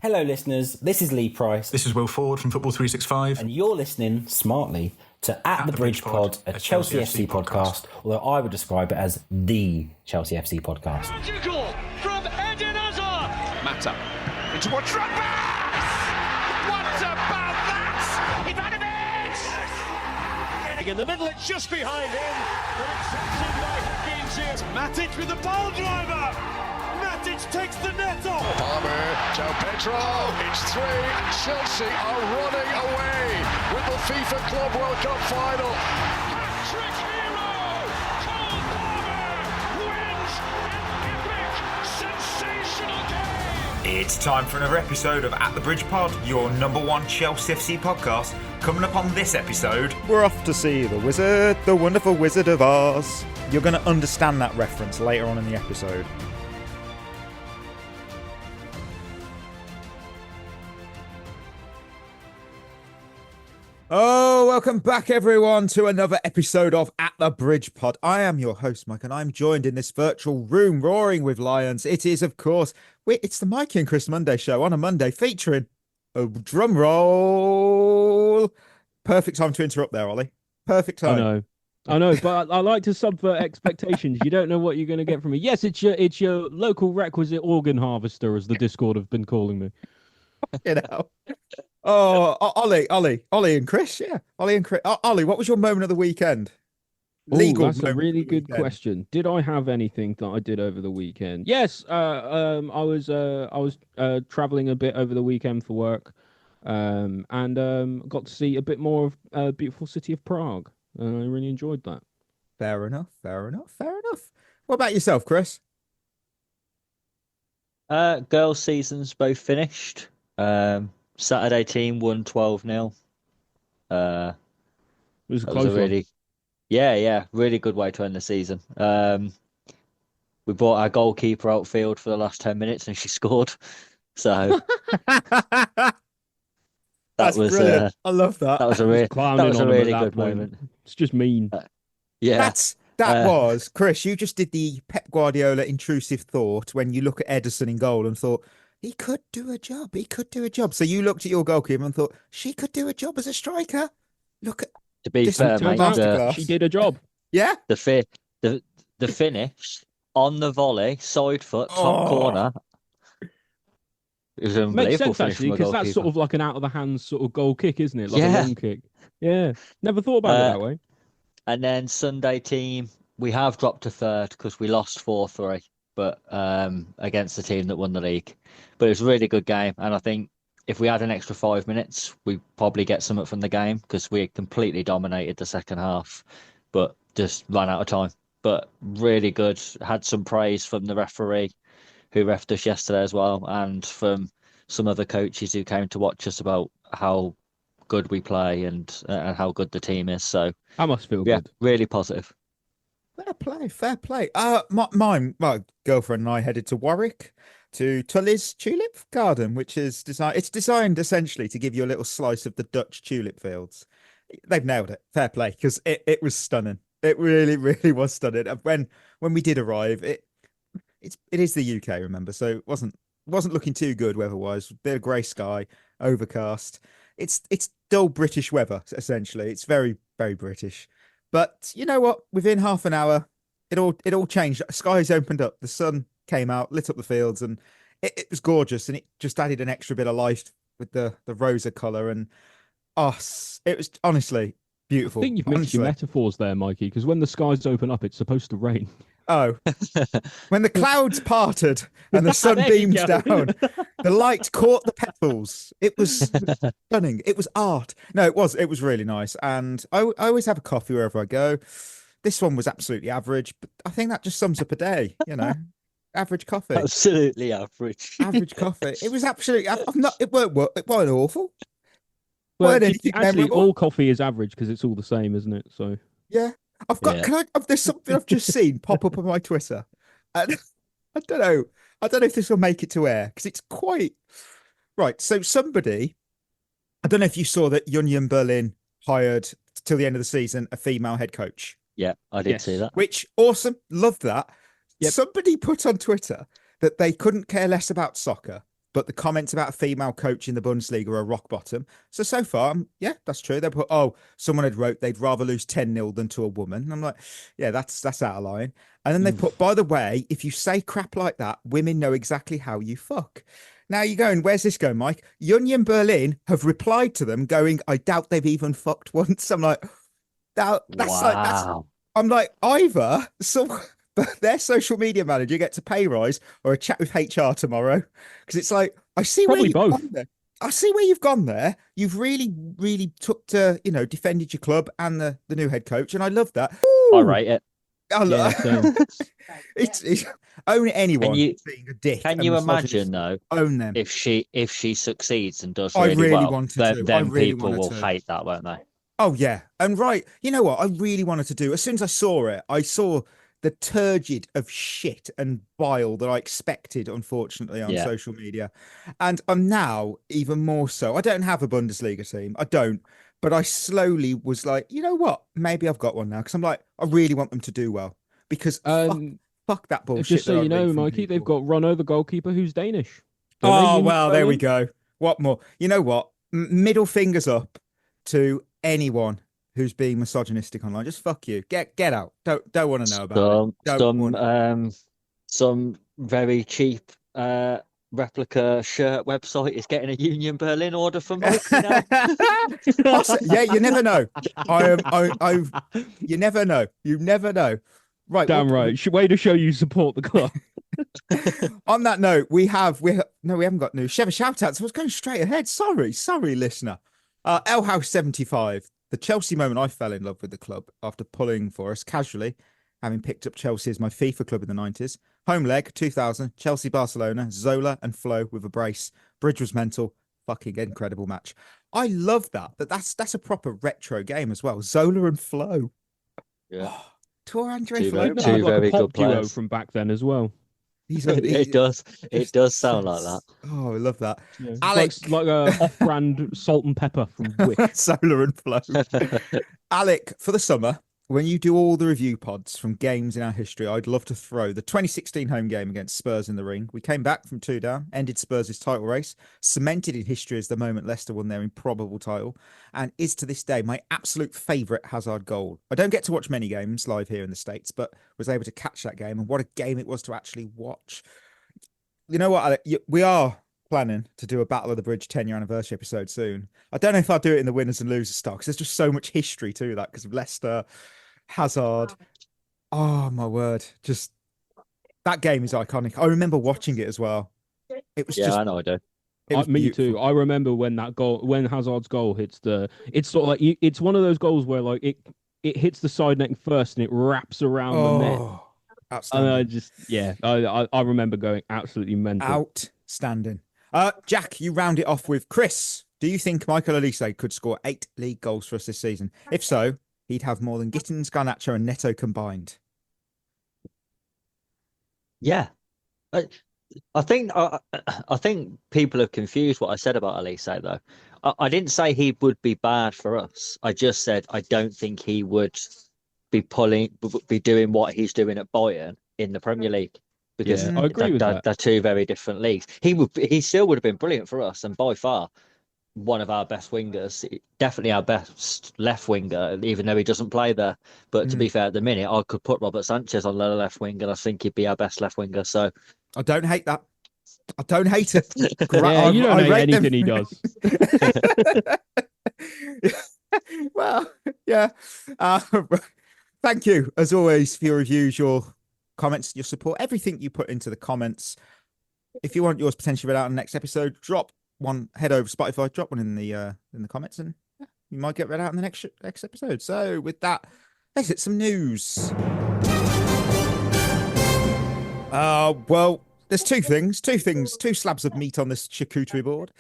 Hello, listeners. This is Lee Price. This is Will Ford from Football 365. And you're listening smartly to At the Bridge Pod, a Chelsea FC podcast, although I would describe it as the Chelsea FC podcast. Magical from Eden Hazard. Mata into a trap pass. What about that? Ivanovic! In the middle, it's just behind him, but it's intercepted by Hakim Ziyech. Matic with the ball driver. Matic takes the net off. Palmer, João Pedro, it's three, and Chelsea are running away with the FIFA Club World Cup final. Hat-trick hero, Cole Palmer wins an epic, sensational game. It's time for another episode of At the Bridge Pod, your number one Chelsea FC podcast. Coming up on this episode, we're off to see the wizard, the wonderful Wizard of Oz. You're going to understand that reference later on in the episode. Oh, welcome back, everyone, to another episode of At the Bridge Pod. I am your host, Mike, and I'm joined in this virtual room roaring with lions. It is, of course, it's the Mikey and Chris Monday show on a Monday featuring a drum roll. Perfect time to interrupt there, Ollie. Perfect time. I know, but I like to subvert expectations. You don't know what you're going to get from me. Yes, it's your local requisite organ harvester, as the Discord have been calling me. You know. Oh, Ollie and Chris, yeah. Ollie and Chris. Ollie, what was your moment of the weekend? That's a really good question. Did I have anything that I did over the weekend? Yes, I was traveling a bit over the weekend for work, and got to see a bit more of beautiful city of Prague, and I really enjoyed that. Fair enough. What about yourself, Chris? Girls' seasons both finished. Saturday team won 12-0. It was a That close was a one. really good way to end the season. We brought our goalkeeper outfield for the last 10 minutes and she scored. So That's brilliant. I love that. That was a really good moment. It's just mean. That was Chris. You just did the Pep Guardiola intrusive thought when you look at Ederson in goal and thought he could do a job. So you looked at your goalkeeper and thought she could do a job as a striker. Look at. To be fair, mate, she did a job. Yeah. The finish on the volley, side foot, top corner. It was an Makes unbelievable sense, finish actually, from a because that's goalkeeper. sort of like an out of the hands sort of goal kick, isn't it? Like Yeah. a long kick. Yeah. Never thought about it that way. And then Sunday team, we have dropped to third because we lost 4-3, but against the team that won the league. But it was a really good game, and I think if we had an extra 5 minutes, we'd probably get something from the game because we completely dominated the second half, but just ran out of time. But really good. Had some praise from the referee who refed us yesterday as well, and from some other coaches who came to watch us about how good we play and how good the team is. So I must feel yeah, good. really positive. Fair play. My girlfriend and I headed to Warwick to Tully's Tulip Garden, which is designed essentially to give you a little slice of the Dutch tulip fields. They've nailed it. Fair play, because it was stunning. It really, really was stunning. And when we did arrive, it is the UK, remember, so it wasn't looking too good weather-wise. Bit of grey sky, overcast. It's dull British weather, essentially. It's very, very British. But you know what? Within half an hour, it all changed. Skies opened up, the sun came out, lit up the fields, and it was gorgeous. And it just added an extra bit of life with the rosa colour. And it was honestly beautiful. I think you've mixed your metaphors there, Mikey, because when the skies open up, it's supposed to rain. Oh, when the clouds parted and the sun beamed down, the light caught the petals. It was stunning. It was art. No, it was really nice. And I always have a coffee wherever I go. This one was absolutely average, but I think that just sums up a day, average coffee. Absolutely average. Average coffee. It was absolutely, it weren't awful. Well, actually, all coffee is average because it's all the same, isn't it? So yeah. There's something I've just seen pop up on my Twitter. And I don't know if this will make it to air because it's quite right. So I don't know if you saw that Union Berlin hired till the end of the season a female head coach. Yeah, I did see that. Which awesome, loved that. Yep. Somebody put on Twitter that they couldn't care less about soccer but the comments about a female coach in the Bundesliga are rock bottom. So far, yeah, that's true. They put, someone had wrote they'd rather lose 10-0 than to a woman. And I'm like, yeah, that's out of line. And then they put, by the way, if you say crap like that, women know exactly how you fuck. Now you're going, where's this going, Mike? Union Berlin have replied to them going, I doubt they've even fucked once. I'm like, I'm like, either their social media manager gets a pay rise or a chat with HR tomorrow. Because it's like, I see where you've gone there. I see where you've gone there. You've really, really took to, defended your club and the new head coach. And I love that. Ooh. I rate it. I love it's own anyone being a dick. Can you imagine though? Own them. If she succeeds and does really well, wanted to. then people will hate that, won't they? Oh yeah. And right, you know what I really wanted to do? As soon as I saw the turgid of shit and bile that I expected, unfortunately, on social media. And I'm now even more so. I don't have a Bundesliga team. I don't. But I slowly was like, you know what? Maybe I've got one now. Because I'm like, I really want them to do well. Because fuck that bullshit. Just so you know, Mikey, they've got Runo, the goalkeeper, who's Danish. Well, there we go. What more? You know what? Middle fingers up to anyone who's being misogynistic online. Just fuck you. Get out. Don't want to know about it. Some very cheap replica shirt website is getting a Union Berlin order from Mike. Yeah, you never know. You never know. You never know. Right. Damn right. Way to show you support the club. On that note, we haven't got news. Shevva shoutouts. I was going straight ahead. Sorry, listener. L House 75. The Chelsea moment I fell in love with the club after pulling for us casually, having picked up Chelsea as my FIFA club in the 90s. Home leg, 2000, Chelsea, Barcelona, Zola and Flo with a brace. Bridge was mental. Fucking incredible match. I love that. That's a proper retro game as well. Zola and Flo. Yeah. Tour Andre Flo. Two very good duo from back then as well. It does sound like that. Oh, I love that. Yeah. Alex, like a off-brand salt and pepper from Wick. Solar and Flow. Alec, for the summer, when you do all the review pods from games in our history, I'd love to throw the 2016 home game against Spurs in the ring. We came back from 2 down, ended Spurs' title race, cemented in history as the moment Leicester won their improbable title, and is to this day my absolute favourite Hazard goal. I don't get to watch many games live here in the States, but was able to catch that game, and what a game it was to actually watch. You know what, Alec? We are planning to do a Battle of the Bridge 10-year anniversary episode soon. I don't know if I'll do it in the winners and losers style, because there's just so much history to that, because of Leicester, Hazard. Oh my word. Just that game is iconic. I remember watching it as well. It was I know I do. Me beautiful. Too. I remember when Hazard's goal hits it's sort of like, it's one of those goals where like it hits the side net first and it wraps around the net. Outstanding. And I remember going absolutely mental. Outstanding. Jack, you round it off with Chris. Do you think Michael Elise could score 8 league goals for us this season? If so, he'd have more than Gittins, Garnacho and Neto combined. Yeah. I think people have confused what I said about Elise, though. I didn't say he would be bad for us. I just said I don't think he would be doing what he's doing at Bayern in the Premier League. Because I agree with that. They're two very different leagues. He still would have been brilliant for us, and by far one of our best wingers, definitely our best left winger, even though he doesn't play there. But to be fair, at the minute, I could put Robert Sanchez on the left wing, and I think he'd be our best left winger. So I don't hate that. I don't hate it. Yeah, you don't hate anything he does. Well, yeah. Thank you, as always, for your reviews, your comments, your support, everything you put into the comments. If you want yours potentially read out in the next episode, head over to Spotify, drop one in the comments, and you might get read out in the next episode. So with that, let's hit some news. Well, there's two slabs of meat on this charcuterie board.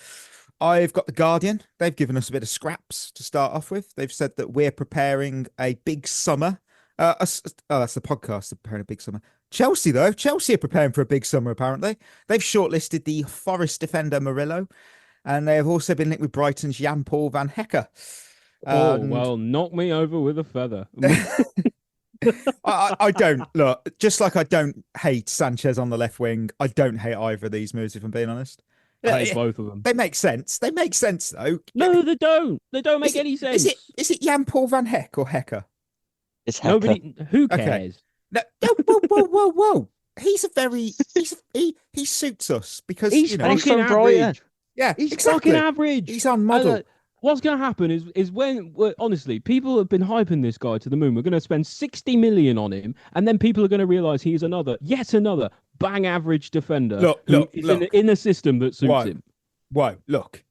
I've got The Guardian. They've given us a bit of scraps to start off with. They've said that we're preparing a big summer. That's the podcast, preparing a big summer. Chelsea are preparing for a big summer, apparently. They've shortlisted the Forest defender Murillo, and they have also been linked with Brighton's Jan-Paul van Hecker. Well, knock me over with a feather. I don't, look, just like I don't hate Sanchez on the left wing, I don't hate either of these moves, if I'm being honest. I hate both of them. They make sense. They make sense though. No, they don't. They don't make any sense. Is it Jan Paul van Heck or Hecker? It's Hecker. Nobody. Who cares? Okay. No, whoa. He's a very he suits us because He's He's fucking from Brighton. average. yeah, He's exactly. fucking average. He's on model. What's going to happen is when honestly people have been hyping this guy to the moon. We're going to spend 60 million on him, and then people are going to realize he's yet another bang average defender. Look. In a system that suits him. Whoa, look.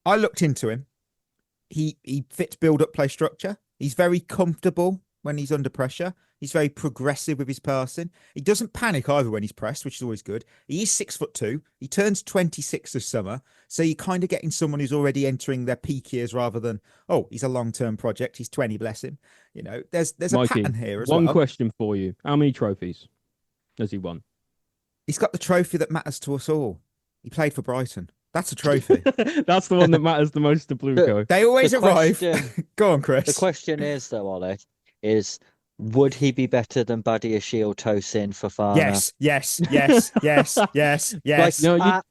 I looked into him. He fits build-up play structure. He's very comfortable when he's under pressure. He's very progressive with his passing. He doesn't panic either when he's pressed, which is always good. He is 6'2". He turns 26 this summer. So you're kind of getting someone who's already entering their peak years rather than, oh, he's a long-term project. He's 20, bless him. You know, there's Mikey, a pattern here as well. One question for you. How many trophies has he won? He's got the trophy that matters to us all. He played for Brighton. That's a trophy. That's the one that matters the most to Blueco. They always arrive. Go on, Chris. The question is, though, Ollie, would he be better than Badia Shield Tosin for Fana? Yes. Like, No,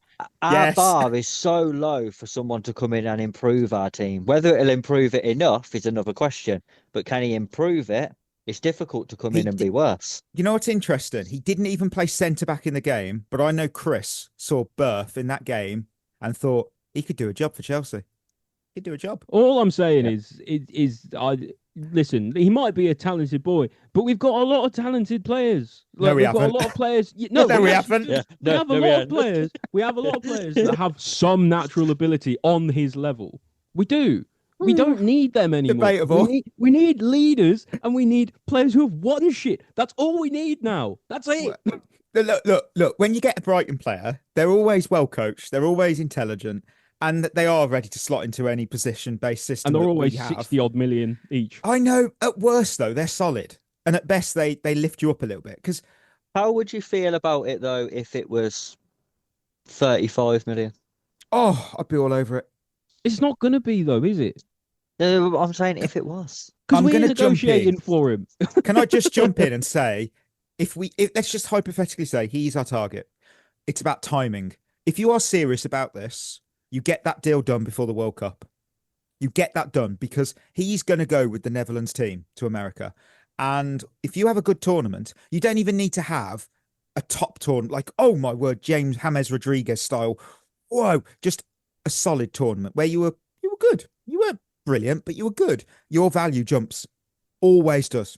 our bar is so low for someone to come in and improve our team. Whether it'll improve it enough is another question. But can he improve it? It's difficult to come in and be worse. You know what's interesting? He didn't even play centre back in the game, but I know Chris saw Berth in that game and thought he could do a job for Chelsea. He'd do a job. All I'm saying listen, he might be a talented boy, but we've got a lot of talented players. No, we we've got haven't. a lot of players. We haven't. We have a lot of players. We have a lot of players that have some natural ability on his level. We do. We don't need them anymore. Debatable. We need leaders, and we need players who have won shit. That's all we need now. That's it. Look. When you get a Brighton player, they're always well coached. They're always intelligent. And they are ready to slot into any position-based system. And they're always 60-odd million each. I know. At worst, though, they're solid. And at best, they lift you up a little bit. Because how would you feel about it, though, if it was 35 million? Oh, I'd be all over it. It's not going to be, though, is it? No, I'm saying if it was. Because we're negotiating for him. Can I just jump in and say, if let's just hypothetically say he's our target. It's about timing. If you are serious about this, you get that deal done before the World Cup. You get that done because he's going to go with the Netherlands team to America. And if you have a good tournament, you don't even need to have a top tournament like, oh my word, James Rodriguez style. Whoa, just a solid tournament where you were good. You weren't brilliant, but you were good. Your value jumps. Always does.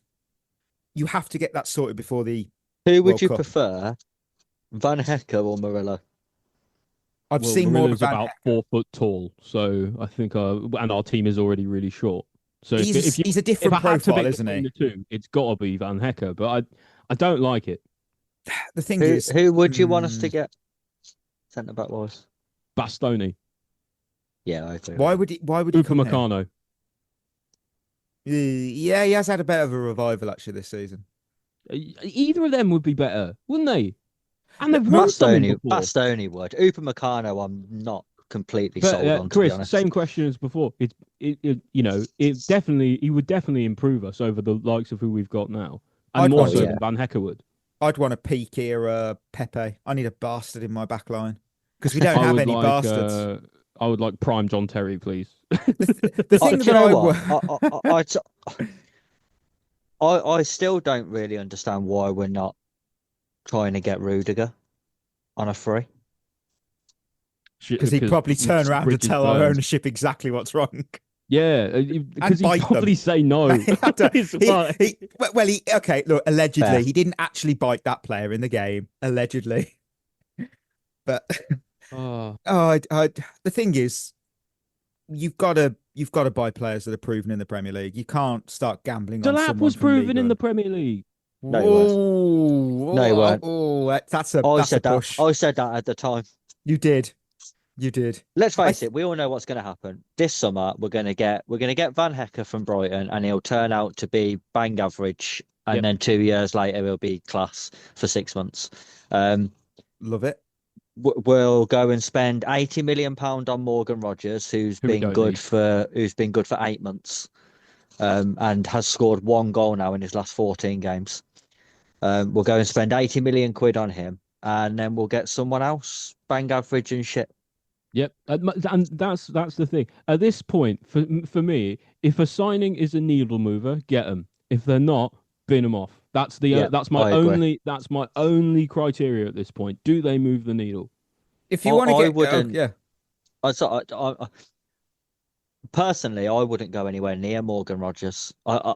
You have to get that sorted before the Who would World you Cup. prefer, Van Hecker or Murillo? I've seen more of about 4 foot tall, so I think and our team is already really short. So he's a different profile, isn't he? The two, it's got to be Van Hecker, but I don't like it. The thing is, who would you want us to get centre back wise? Bastoni. Yeah, I agree. Why would he come here? Upamecano. Yeah, he has had a bit of a revival actually this season. Either of them would be better, wouldn't they? And they've won something before. Bastoni would. Upamecano, I'm not completely sold on. Chris, to be honest. same question as before. He would definitely improve us over the likes of who we've got now, and more so than Van Hecker would. I'd want a peak era Pepe. I need a bastard in my back line because we don't have any bastards. I would like prime John Terry, please. The thing that I still don't really understand why we're not trying to get Rudiger on a free. Because he'd probably turn around and tell our ownership exactly what's wrong. Yeah, because he'd probably say no. Okay, look, allegedly, Fair. he didn't actually bite that player in the game, allegedly. But the thing is, you've got to buy players that are proven in the Premier League. You can't start gambling on someone was from proven League in the One. Premier League. No, he weren't. No, he weren't. Oh, that's a push. I said that at the time. You did. Let's face it, we all know what's going to happen. This summer, we're going to get Van Hecker from Brighton, and he'll turn out to be bang average, and then 2 years later, he'll be class for 6 months. Love it. We'll go and spend £80 million on Morgan Rogers, who's been good for 8 months, and has scored 1 goal now in his last 14 games. We'll go and spend £80 million on him, and then we'll get someone else bang average and shit. Yep, and that's the thing. At this point, for me, if a signing is a needle mover, get them. If they're not, bin them off. That's my only criteria at this point. Do they move the needle? If you want to get, wouldn't, yeah. Personally, I wouldn't go anywhere near Morgan Rogers. I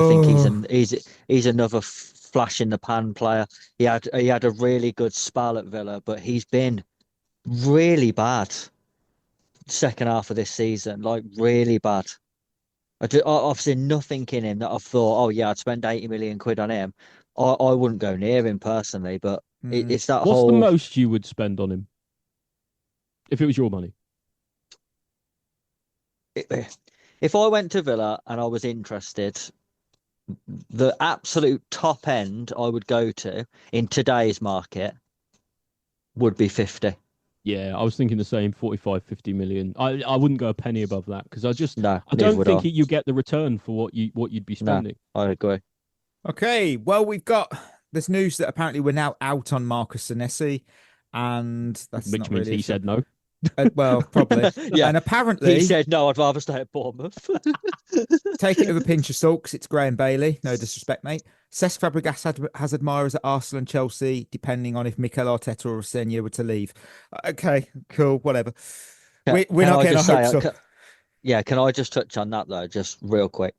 think he's another flash in the pan player. He had a really good spell at Villa, but he's been really bad second half of this season, like really bad. I've seen nothing in him that I've thought, oh yeah, I'd spend 80 million quid on him. I wouldn't go near him personally, but it's that What's the most you would spend on him if it was your money? If I went to Villa and I was interested, the absolute top end I would go to in today's market would be 50. Yeah, I was thinking the same, 45, 50 million. I wouldn't go a penny above that because I don't think you get the return for what you'd be spending. No, I agree. Okay, well, we've got this news that apparently we're now out on Marcus Senesi, and that's which not means really he said no. Well, probably. Yeah, and apparently he said no. I'd rather stay at Bournemouth. Take it with a pinch of salt because it's Graham Bailey. No disrespect, mate. Cesc Fabregas has admirers at Arsenal and Chelsea, depending on if Mikel Arteta or Rosenior were to leave. Okay, cool, whatever. We're not getting our hopes up. Can I just touch on that though, just real quick?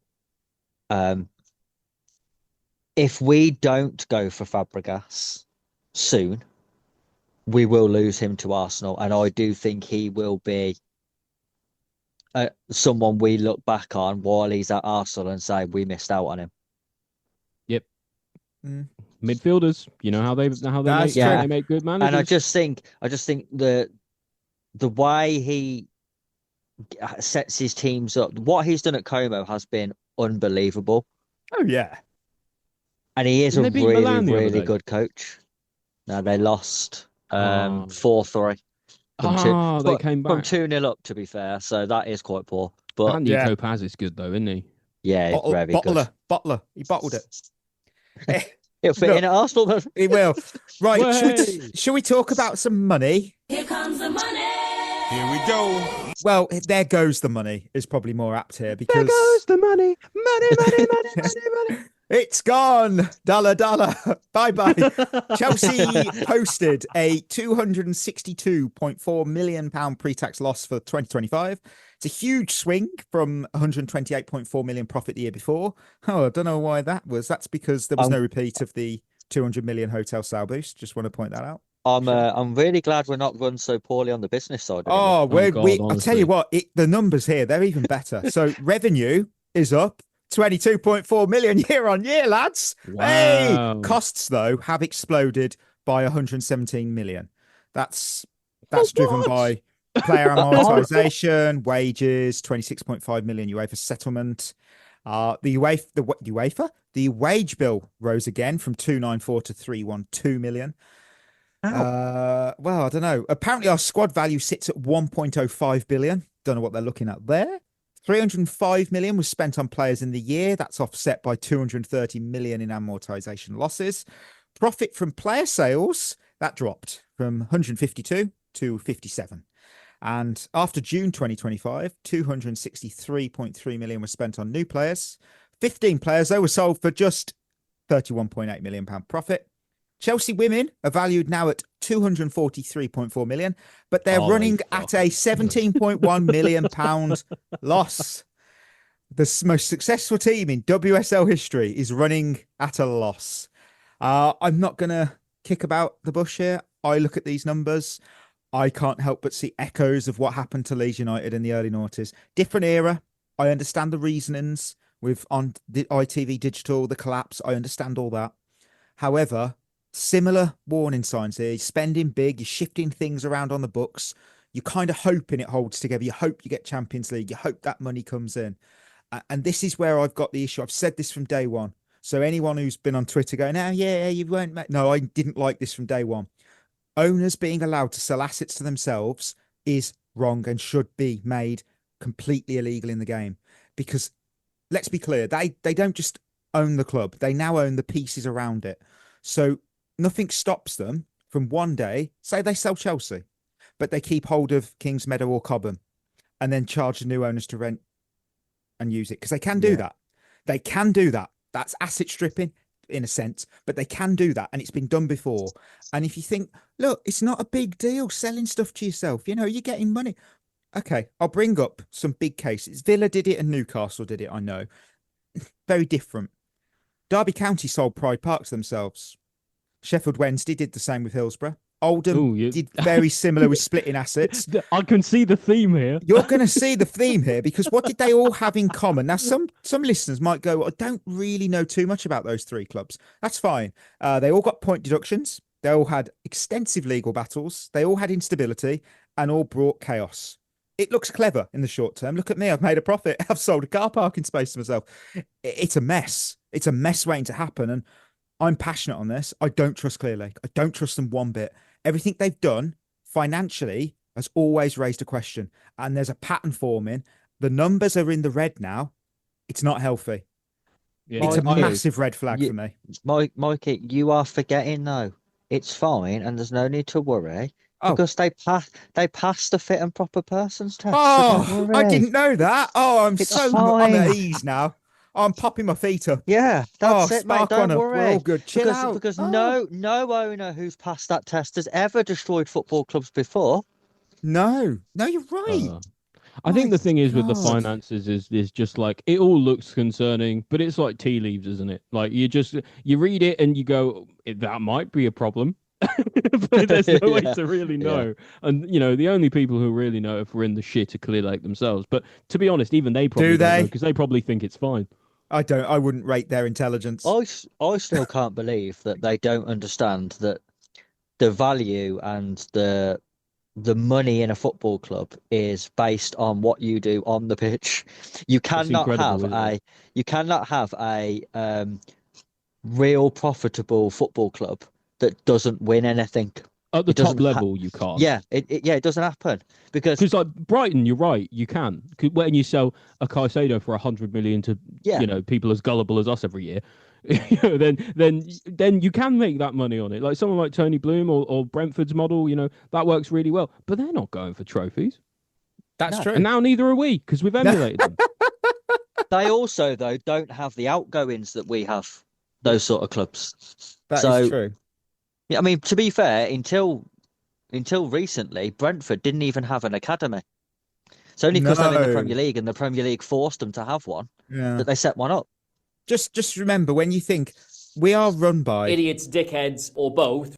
If we don't go for Fabregas soon, we will lose him to Arsenal, and I do think he will be someone we look back on while he's at Arsenal and say we missed out on him. Yep. Midfielders, you know how they make good managers. And I just think the way he sets his teams up, what he's done at Como has been unbelievable. Oh yeah, and he is a really good coach. No, they lost 4-3. They came back from 2-0 up, to be fair. So that is quite poor. But Andy Topaz is good though, isn't he? Yeah, very good. Bottler. He bottled it. It'll fit in at Arsenal though. He will. Right, should we talk about some money? Here comes the money. Here we go. Well, there goes the money is probably more apt here because there goes the money. Money. It's gone. Dollar. Bye. Chelsea posted a £262.4 million pre-tax loss for 2025. It's a huge swing from 128.4 million profit the year before. Oh, I don't know why that was. That's because there was no repeat of the 200 million hotel sale boost. Just want to point that out. I'm really glad we're not run so poorly on the business side. I'll tell you what, the numbers here, they're even better. So revenue is up 22.4 million year on year, lads. Wow. Hey, costs though have exploded by 117 million. That's driven by player amortization, wages, 26.5 million UEFA settlement. The wage bill rose again from 294 to 312 million. Well, I don't know. Apparently our squad value sits at 1.05 billion. Don't know what they're looking at there. 305 million was spent on players in the year. That's offset by 230 million in amortization losses. Profit from player sales, that dropped from 152 to 57. And after June 2025, 263.3 million was spent on new players. 15 players, though, were sold for just £31.8 million profit. Chelsea women are valued now at 243.4 million, but they're running at a 17.1 million pound loss. The most successful team in WSL history is running at a loss. I'm not going to kick about the bush here. I look at these numbers. I can't help but see echoes of what happened to Leeds United in the early noughties. Different era. I understand the reasonings with on the ITV Digital, the collapse. I understand all that. However, similar warning signs here. You're spending big, you're shifting things around on the books. You're kind of hoping it holds together. You hope you get Champions League. You hope that money comes in. And this is where I've got the issue. I've said this from day one. So anyone who's been on Twitter going, oh, yeah, you won't make... No, I didn't like this from day one. Owners being allowed to sell assets to themselves is wrong and should be made completely illegal in the game. Because let's be clear, they don't just own the club. They now own the pieces around it. So nothing stops them from one day, say they sell Chelsea, but they keep hold of Kings Meadow or Cobham and then charge the new owners to rent and use it, because they can do that. They can do that. That's asset stripping in a sense, but they can do that, and it's been done before. And if you think, look, it's not a big deal selling stuff to yourself, you're getting money. Okay, I'll bring up some big cases. Villa did it and Newcastle did it, I know. Very different. Derby County sold Pride Park to themselves. Sheffield Wednesday did the same with Hillsborough. Oldham did very similar with splitting assets. I can see the theme here. You're going to see the theme here, because what did they all have in common? Now, some listeners might go, I don't really know too much about those three clubs. That's fine. They all got point deductions. They all had extensive legal battles. They all had instability and all brought chaos. It looks clever in the short term. Look at me. I've made a profit. I've sold a car parking space to myself. It's a mess. It's a mess waiting to happen. And I'm passionate on this. I don't trust Clear Lake. I don't trust them one bit. Everything they've done financially has always raised a question. And there's a pattern forming. The numbers are in the red now. It's not healthy. Yeah, it's a massive red flag for me. Mikey, you are forgetting, though. It's fine, and there's no need to worry. Because they passed the fit and proper persons test. Oh, I didn't know that. Oh, I'm I'm at ease now. I'm popping my feet up. Yeah, that's it, mate. Don't worry. We're all good. Chill out. Because no owner who's passed that test has ever destroyed football clubs before. No, you're right. I think the thing is with the finances is just like, it all looks concerning, but it's like tea leaves, isn't it? Like you read it and you go, that might be a problem. But there's no way to really know. And the only people who really know if we're in the shit are Clear Lake themselves. But to be honest, even they probably don't know, because they probably think it's fine. I wouldn't rate their intelligence. I still can't believe that they don't understand that the value and the money in a football club is based on what you do on the pitch. You cannot have a real profitable football club that doesn't win anything. At the top level, you can't. Yeah, it doesn't happen because like Brighton, you're right, you can. When you sell a Caicedo for 100 million to people as gullible as us every year, then you can make that money on it. Like someone like Tony Bloom or Brentford's model, that works really well. But they're not going for trophies. That's true. And now neither are we, because we've emulated them. They also though don't have the outgoings that we have. Those sort of clubs. That is true. Yeah, I mean, to be fair, until recently, Brentford didn't even have an academy. It's only because they're in the Premier League and the Premier League forced them to have one that they set one up. Just remember, when you think we are run by idiots, dickheads, or both,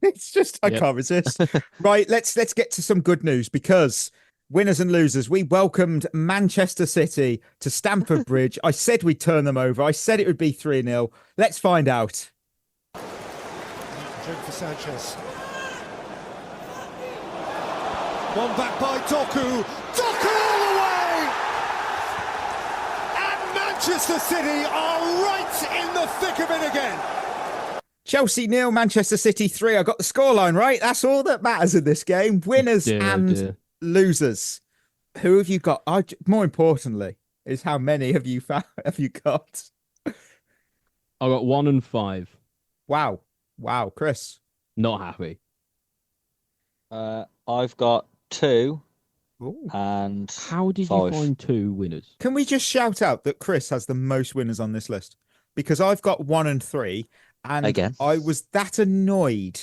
it's just I can't resist. Right, let's get to some good news, because winners and losers, we welcomed Manchester City to Stamford Bridge. I said we'd turn them over. I said it would be 3-0. Let's find out. Drink for Sanchez. One back by Doku. Doku all the way! And Manchester City are right in the thick of it again. Chelsea 0, Manchester City 3. I got the scoreline right. That's all that matters in this game. Winners and losers. Who have you got? More importantly, is how many have you got? I got 1 and 5. Wow, Chris. Not happy. I've got 2 and how did 5. you find 2 winners? Can we just shout out that Chris has the most winners on this list? Because I've got 1 and 3, and again, I was that annoyed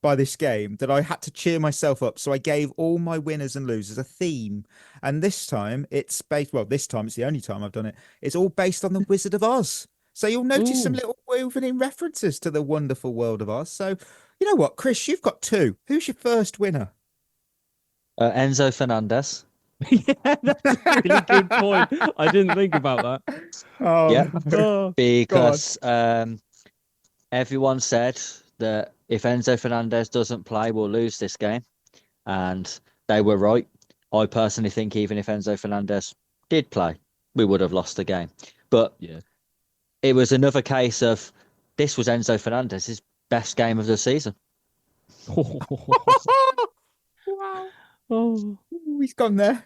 by this game that I had to cheer myself up. So I gave all my winners and losers a theme. And this time it's based, this time it's the only time I've done it. It's all based on the Wizard of Oz. So you'll notice some little woven in references to the wonderful world of Oz. So you know what, Chris, you've got 2. Who's your first winner? Enzo Fernandez. Yeah, that's a really good point. I didn't think about that. Because everyone said that if Enzo Fernandez doesn't play, we'll lose this game. And they were right. I personally think even if Enzo Fernandez did play, we would have lost the game. But it was another case of this was Enzo Fernandez's best game of the season. Wow. Oh, he's gone there.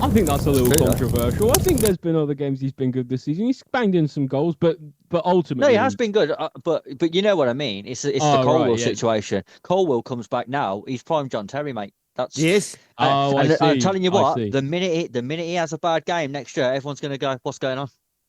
I think that's a little True, controversial. I think there's been other games he's been good this season. He's banged in some goals, but ultimately, No, he has been good. But you know what I mean. It's the Colwell situation. Colwell comes back now. He's prime John Terry, mate. That's Yes. I see. I'm telling you what. I see. The minute he has a bad game next year, everyone's going to go, "What's going on?"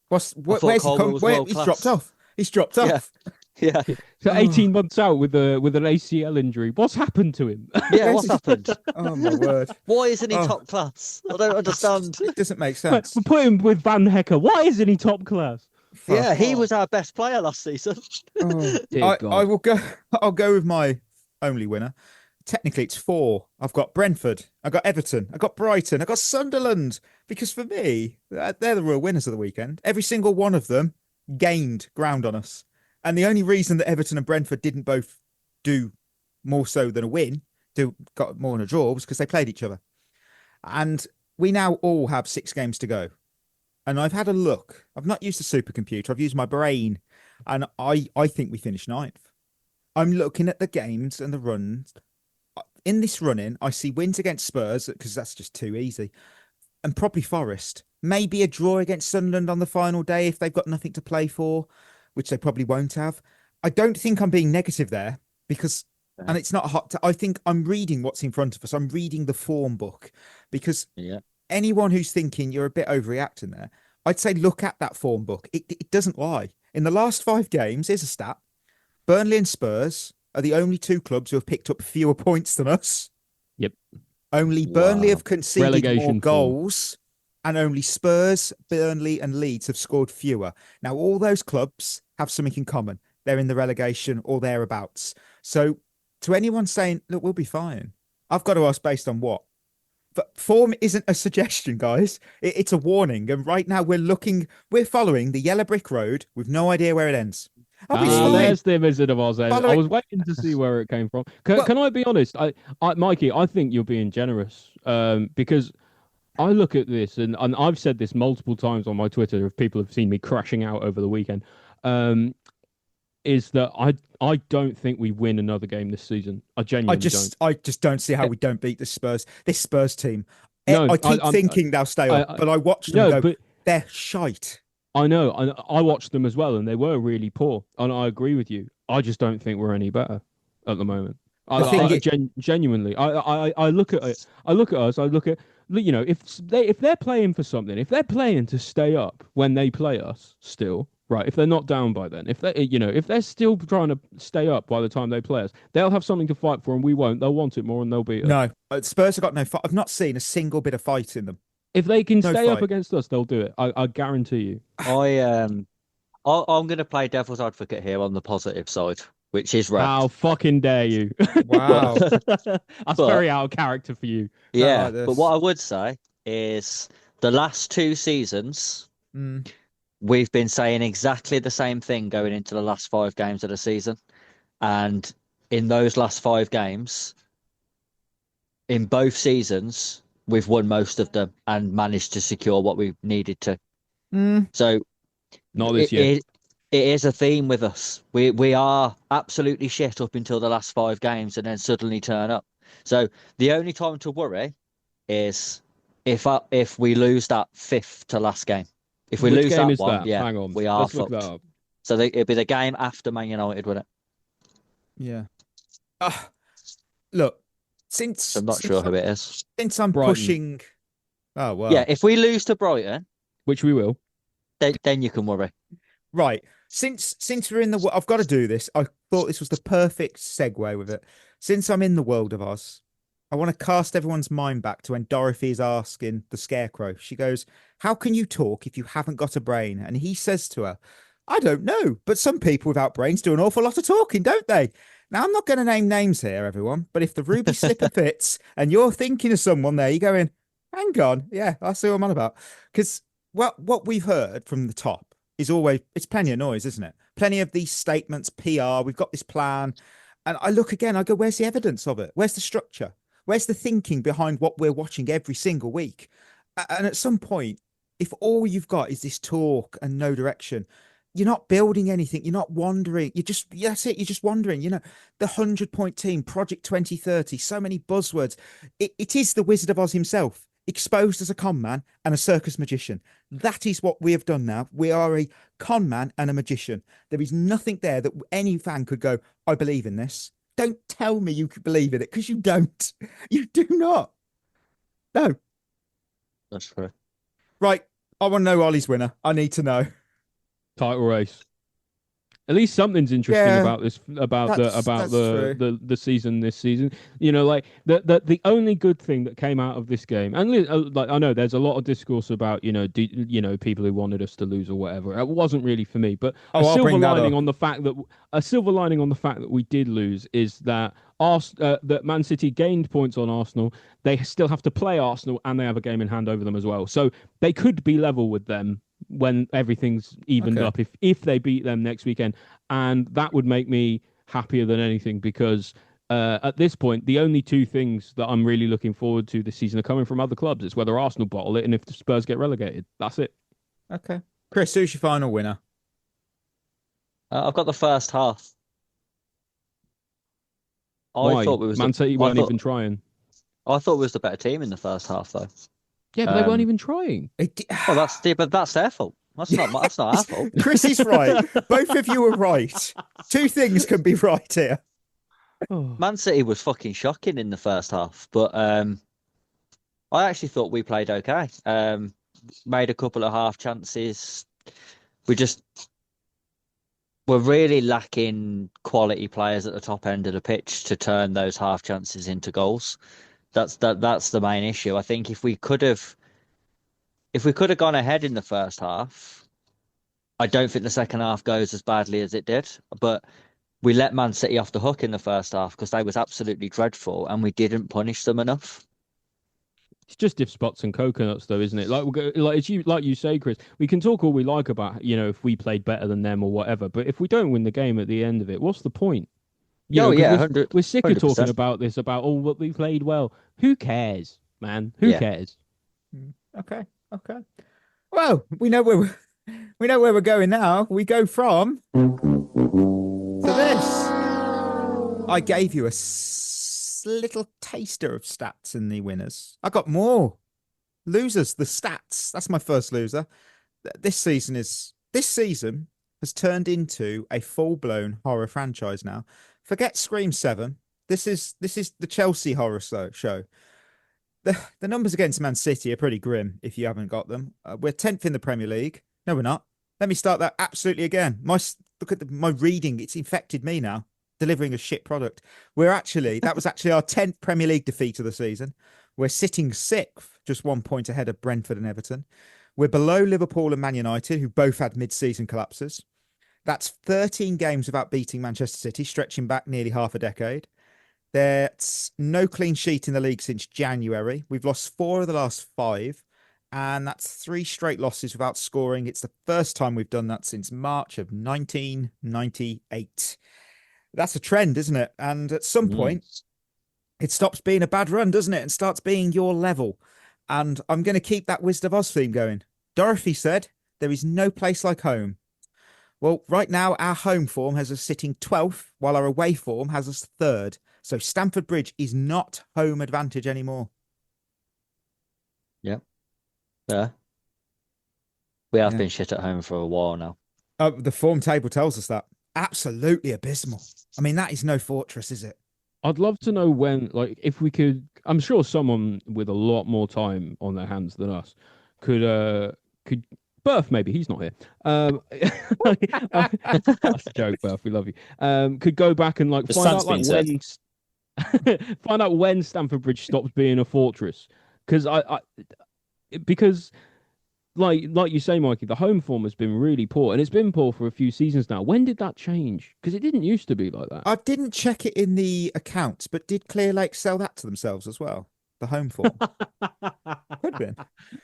Where's he come? He's dropped off. He's dropped off. Yeah. So 18 months out with an ACL injury. What's happened to him? Yeah, what's happened? Oh my word! Why isn't he top class? I don't understand. It doesn't make sense. We put him with Van Hecker. Why isn't he top class? Yeah, he was our best player last season. I will go. I'll go with my only winner. Technically, it's 4. I've got Brentford, I've got Everton, I've got Brighton, I've got Sunderland. Because for me, they're the real winners of the weekend. Every single one of them gained ground on us. And the only reason that Everton and Brentford didn't both do more so than a win, got more than a draw, was because they played each other. And we now all have 6 games to go. And I've had a look. I've not used the supercomputer. I've used my brain. And I think we finished 9th. I'm looking at the games and the runs. In this run-in, I see wins against Spurs, because that's just too easy. And probably Forest. Maybe a draw against Sunderland on the final day if they've got nothing to play for, which they probably won't have. I don't think I'm being negative there because, and it's not hot. I think I'm reading what's in front of us. I'm reading the form book because anyone who's thinking you're a bit overreacting there, I'd say look at that form book. It doesn't lie. In the last 5 games, here's a stat. Burnley and Spurs are the only 2 clubs who have picked up fewer points than us. Yep. Only Burnley have conceded Relegation more goals, and only Spurs, Burnley, and Leeds have scored fewer. Now, all those clubs have something in common. They're in the relegation or thereabouts. So, to anyone saying, look, we'll be fine, I've got to ask based on what? But form isn't a suggestion, guys. It's a warning. And right now, we're following the yellow brick road with no idea where it ends. There's the Wizard of Oz. I was waiting to see where it came from. Can I be honest? Mikey, I think you're being generous because I look at this, and I've said this multiple times on my Twitter if people have seen me crashing out over the weekend, is that I don't think we win another game this season. I genuinely don't. I just don't see how we don't beat this Spurs team. No, I keep thinking they'll stay up, but I watch them go, they're shite. I know. I watched them as well, and they were really poor. And I agree with you. I just don't think we're any better at the moment. Genuinely, I look at it. I look at us. I look at if they're playing for something, if they're playing to stay up when they play us, still right. If they're not down by then, if they're still trying to stay up by the time they play us, they'll have something to fight for, and we won't. They'll want it more, and they'll beat us. No, Spurs have got no fight. I've not seen a single bit of fight in them. If they can stay up against us, they'll do it. I guarantee you. I'm going to play devil's advocate here on the positive side, which is right. How fucking dare you? Wow, that's very out of character for you. Yeah, but what I would say is the last 2 seasons, we've been saying exactly the same thing going into the last 5 games of the season, and in those last 5 games, in both seasons, we've won most of them and managed to secure what we needed to. So, not this year. It is a theme with us. We are absolutely shit up until the last 5 games and then suddenly turn up. So the only time to worry is if we lose that 5th to last game. If we lose that one, Hang on. We are fucked. So it'd be the game after Man United, wouldn't it? Yeah. Look. I'm not sure who it is. Since I'm Brighton. pushing... Oh, well. Yeah, if we lose to Brighton... Which we will. Then you can worry. Right. Since we're in the... I've got to do this. I thought this was the perfect segue with it. Since I'm in the world of Oz, I want to cast everyone's mind back to when Dorothy is asking the Scarecrow. She goes, how can you talk if you haven't got a brain? And he says to her, I don't know, but some people without brains do an awful lot of talking, don't they? Now, I'm not going to name names here, everyone, but if the ruby slipper fits and you're thinking of someone there, you're going, hang on. Yeah, I see what I'm on about. Because what we've heard from the top is always, it's plenty of noise, isn't it? Plenty of these statements, PR, we've got this plan. And I look again, I go, where's the evidence of it? Where's the structure? Where's the thinking behind what we're watching every single week? And at some point, if all you've got is this talk and no direction, you're not building anything. You're not wandering. That's it. You're just wandering. The 100-point team, Project 2030, so many buzzwords. It is the Wizard of Oz himself. exposed as a con man and a circus magician. That is what we have done now. We are a con man and a magician. There is nothing there that any fan could go, I believe in this. Don't tell me you could believe in it, because you don't. You do not. No. That's true. Right. I want to know Ollie's winner. I need to know. Title race. At least something's interesting about this, about the season this season. You know, like the only good thing that came out of this game, and like I know there's a lot of discourse about people who wanted us to lose or whatever. It wasn't really for me, but a silver lining on the fact that we did lose is that that Man City gained points on Arsenal. They still have to play Arsenal, and they have a game in hand over them as well. So they could be level with them when everything's evened up if they beat them next weekend, and that would make me happier than anything, because at this point the only two things that I'm really looking forward to this season are coming from other clubs. It's whether Arsenal bottle it and if the Spurs get relegated. That's it. Okay, Chris, who's your final winner? I've got the first half. I thought it was Man City weren't even trying. I thought it was the better team in the first half, though. Yeah, but they weren't even trying. Well, that's their fault. That's not our fault. Chris is right. Both of you are right. Two things can be right here. Man City was fucking shocking in the first half, but I actually thought we played okay. Made a couple of half chances. We're really lacking quality players at the top end of the pitch to turn those half chances into goals. That's the main issue. I think if we could have gone ahead in the first half, I don't think the second half goes as badly as it did. But we let Man City off the hook in the first half because they was absolutely dreadful, and we didn't punish them enough. It's just if spots and coconuts, though, isn't it? Like you say, Chris, we can talk all we like about, if we played better than them or whatever, but if we don't win the game at the end of it, what's the point? We're sick of talking about this, about what we played well. Who cares, man? Who cares? Okay. Well, we know where we're going now. We go from to this. I gave you a little taster of stats in the winners. I got more losers. The stats. That's my first loser. This season has turned into a full-blown horror franchise now. Forget Scream 7. This is the Chelsea horror show. The numbers against Man City are pretty grim if you haven't got them. We're 10th in the Premier League. No, we're not. Let me start that absolutely again. Look at my reading. It's infected me now. Delivering a shit product. That was actually our 10th Premier League defeat of the season. We're sitting 6th, just 1 point ahead of Brentford and Everton. We're below Liverpool and Man United, who both had mid-season collapses. That's 13 games without beating Manchester City, stretching back nearly half a decade. There's no clean sheet in the league since January. We've lost 4 of the last 5, and that's 3 straight losses without scoring. It's the first time we've done that since March of 1998. That's a trend, isn't it? And at some point, it stops being a bad run, doesn't it? And starts being your level. And I'm going to keep that Wizard of Oz theme going. Dorothy said, there is no place like home. Well, right now, our home form has us sitting 12th, while our away form has us 3rd. So Stamford Bridge is not home advantage anymore. Yeah. We have been shit at home for a while now. The form table tells us that. Absolutely abysmal. I mean, that is no fortress, is it? I'd love to know when, if we could. I'm sure someone with a lot more time on their hands than us could Berth, maybe he's not here. That's a joke, Berth. We love you. Could go back and find out when Stamford Bridge stops being a fortress, because like you say, Mikey, the home form has been really poor, and it's been poor for a few seasons now. When did that change? Because it didn't used to be like that. I didn't check it in the accounts, but did Clear Lake sell that to themselves as well? The home form. Could be.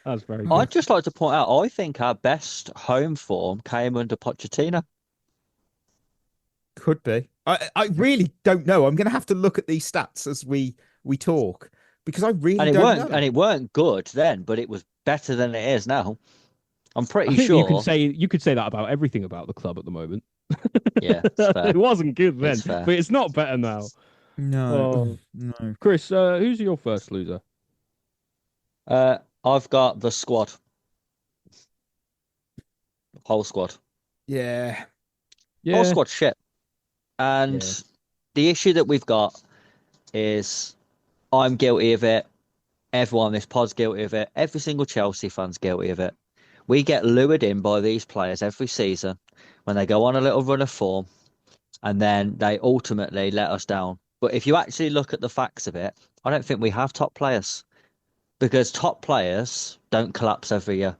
That's very good. I'd just like to point out, I think our best home form came under Pochettino. Could be. I really don't know. I'm going to have to look at these stats as we talk, because I really don't know. And it weren't good then, but it was better than it is now. I'm pretty sure. You could say that about everything about the club at the moment. Yeah, it's fair. It wasn't good then, but it's not better now. No. Chris, who's your first loser? I've got the squad, whole squad. Yeah. Whole squad shit. And Yeah. the issue that we've got is I'm guilty of it. Everyone on this pod's guilty of it. Every single Chelsea fan's guilty of it. We get lured in by these players every season when they go on a little run of form and then they ultimately let us down. But if you actually look at the facts of it, I don't think we have top players because top players don't collapse every year.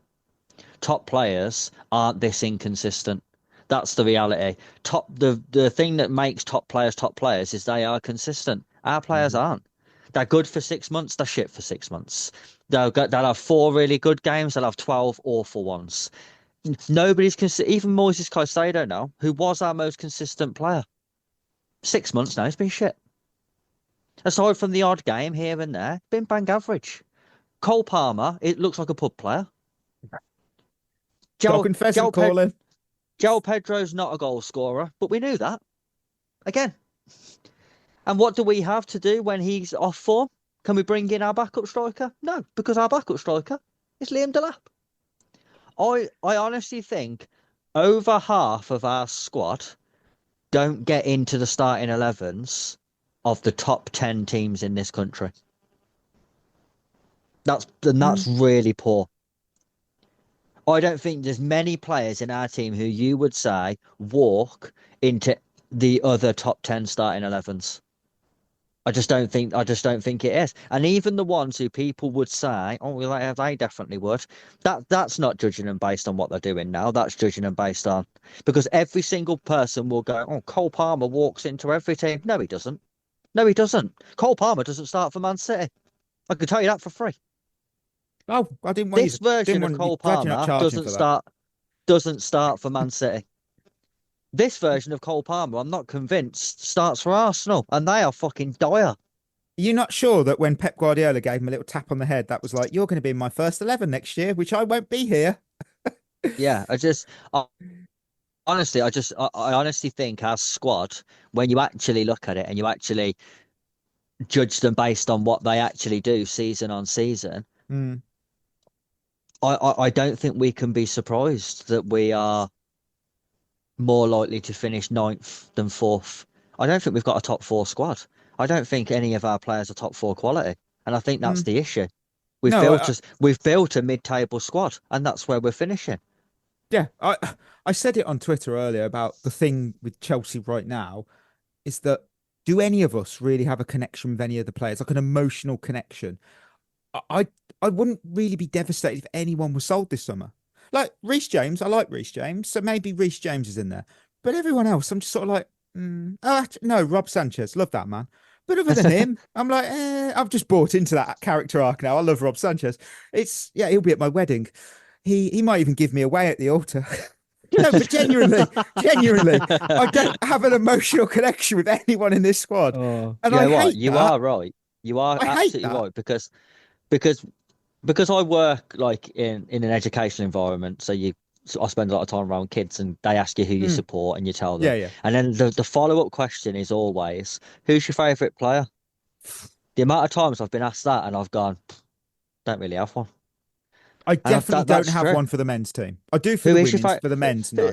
Top players aren't this inconsistent. That's the reality. The thing that makes top players is they are consistent. Our players aren't. They're good for 6 months. They're shit for 6 months. They'll have 4 really good games. They'll have 12 awful ones. Nobody's consistent. Even Moises Caicedo now, who was our most consistent player. 6 months now, he's been shit. Aside from the odd game here and there, been bang average. Cole Palmer, it looks like a pub player. Joel calling. Joel Pedro's not a goal scorer, but we knew that. Again. And what do we have to do when he's off form? Can we bring in our backup striker? No, because our backup striker is Liam Delap. I honestly think over half of our squad don't get into the starting 11s of the top 10 teams in this country. That's really poor. I don't think there's many players in our team who you would say walk into the other top 10 starting 11s. I just don't think it is. And even the ones who people would say, oh, well, they definitely would. That's not judging them based on what they're doing now. That's judging them based on because every single person will go, oh, Cole Palmer walks into every team. No, he doesn't. No, he doesn't. Cole Palmer doesn't start for Man City. I can tell you that for free. Oh, I didn't want this version of Cole Palmer doesn't start for Man City. This version of Cole Palmer, I'm not convinced, starts for Arsenal, and they are fucking dire. You're not sure that when Pep Guardiola gave him a little tap on the head, that was like, you're going to be in my first 11 next year, which I won't be here. Yeah, I honestly think our squad, when you actually look at it and you actually judge them based on what they actually do season on season, I don't think we can be surprised that we are more likely to finish 9th than 4th. I don't think we've got a top 4 squad. I don't think any of our players are top 4 quality. And I think that's the issue. We've built a mid-table squad, and that's where we're finishing. Yeah, I said it on Twitter earlier about the thing with Chelsea right now is that do any of us really have a connection with any of the players, like an emotional connection? I wouldn't really be devastated if anyone was sold this summer. Like Reece James, I like Reece James, so maybe Reece James is in there. But everyone else, I'm just sort of like, no, Rob Sanchez, love that man. But other than him, I'm like, I've just bought into that character arc now. I love Rob Sanchez. He'll be at my wedding. He might even give me away at the altar. No, but genuinely, I don't have an emotional connection with anyone in this squad. And you are right. You are absolutely right because I work like in an educational environment, so I spend a lot of time around kids, and they ask you who you support, and you tell them. Yeah. And then the follow-up question is always, "Who's your favourite player?" The amount of times I've been asked that, and I've gone, "Don't really have one." I definitely don't have one for the men's team. I do for the women's. For the men's, no.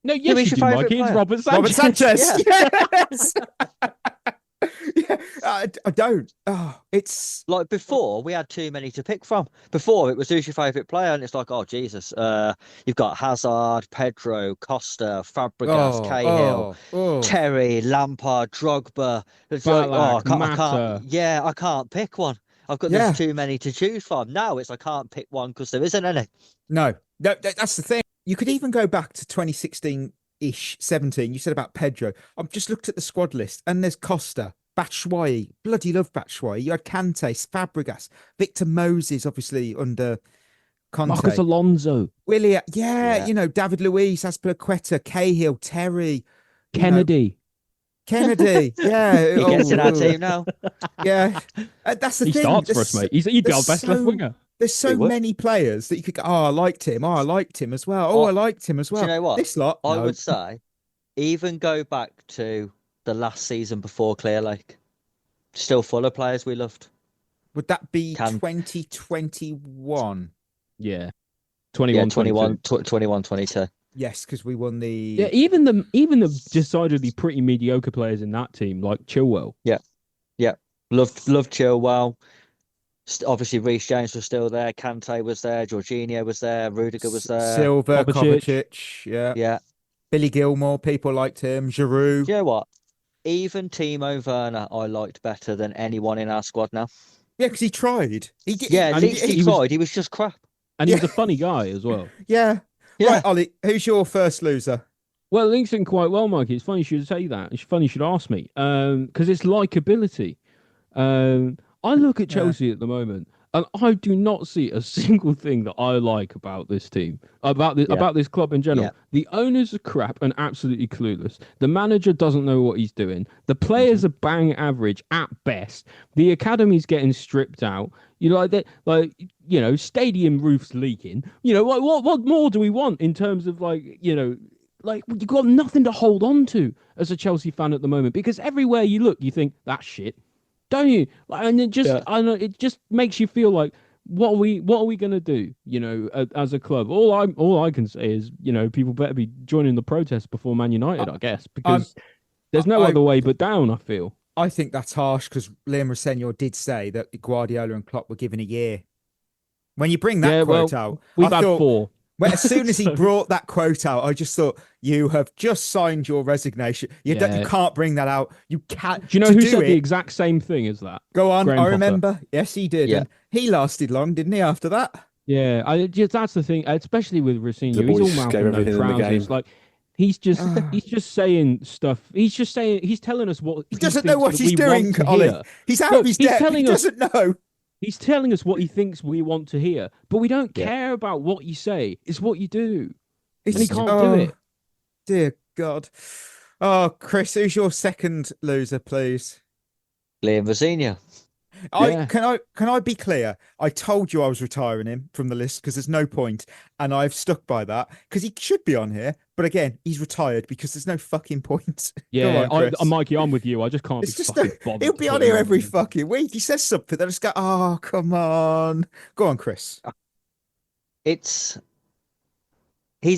No, yes, you do, Mikey. It's Robert Sanchez. Robert Sanchez. Yes. Yeah, I don't. Oh, it's like before we had too many to pick from. Before it was who's your favourite player, and it's like, oh Jesus, you've got Hazard, Pedro, Costa, Fabregas, Cahill, Terry, Lampard, Drogba. It's I can't pick one. I've got there's too many to choose from. Now I can't pick one because there isn't any. No, that's the thing. You could even go back to 2016-ish, 17. You said about Pedro. I've just looked at the squad list, and there's Costa, Batshuayi. Bloody love Batshuayi. You had Kante, Fabregas, Victor Moses, obviously under Conte. Marcus Alonso. Willian, David Luiz, Azpilicueta, Cahill, Terry. Kennedy. Kennedy, yeah. He gets in our team now. Yeah. That's the thing. He starts for us, mate. He'd be our best left winger. There's so many players that you could go, I liked him. I liked him as well. I liked him as well. Do you know what? This lot, I would say, even go back to the last season before Clear Lake. Still full of players we loved. Would that be Can- 2021? Yeah. 21, 21, 22. Yes, because we won the. Yeah, even the decidedly pretty mediocre players in that team, like Chilwell. Yeah. Loved Chilwell. Obviously, Reece James was still there. Kante was there. Jorginho was there. Rudiger was there. Silva, Kovacic. Kovacic. Yeah. Billy Gilmore, people liked him. Giroud. Do you know what? Even Timo Werner, I liked better than anyone in our squad now. Yeah, because he tried. He did. Yeah, at and least he tried. He was just crap. And he was a funny guy as well. Yeah. Yeah. Right, Ollie, who's your first loser? Well, links in quite well, Mikey. It's funny you should say that. It's funny you should ask me. Because it's likability. I look at Chelsea at the moment, and I do not see a single thing that I like about this team, about this club in general. Yeah. The owners are crap and absolutely clueless. The manager doesn't know what he's doing. The players are bang average at best. The academy's getting stripped out. Stadium roofs leaking. What more do we want in terms of you've got nothing to hold on to as a Chelsea fan at the moment, because everywhere you look, you think that's shit. Don't you? And it just, I know, it just makes you feel like, what are we gonna do? As a club, all I can say is, people better be joining the protest before Man United, I guess, because there's no other way but down. I feel. I think that's harsh because Liam Rosenior did say that Guardiola and Klopp were given a year. When you bring that quote out, we've had 4. Well, as soon as he brought that quote out, I just thought, you have just signed your resignation. You can't bring that out. You can't. Do you know who said the exact same thing as that? Go on. Graham I Potter. remember. Yes, he did. Yeah. And he lasted long, didn't he, after that? Yeah, that's the thing, especially with Rosenior. He's all mouth and no trousers. Like, he's just saying stuff. He's telling us what he doesn't know what he's doing, Ollie. He's out of his depth. He doesn't know. He's telling us what he thinks we want to hear, but we don't care about what you say. It's what you do. And he can't do it. Dear God. Oh, Chris, who's your second loser, please? Liam Rosenior. Can I be clear? I told you I was retiring him from the list because there's no point, and I've stuck by that because he should be on here. But again, he's retired because there's no fucking point. Yeah, Go on, Mikey, I'm with you. I just can't be fucking bothered. He'll be on here every fucking week. He says something, then I just go, oh, come on. Go on, Chris. He's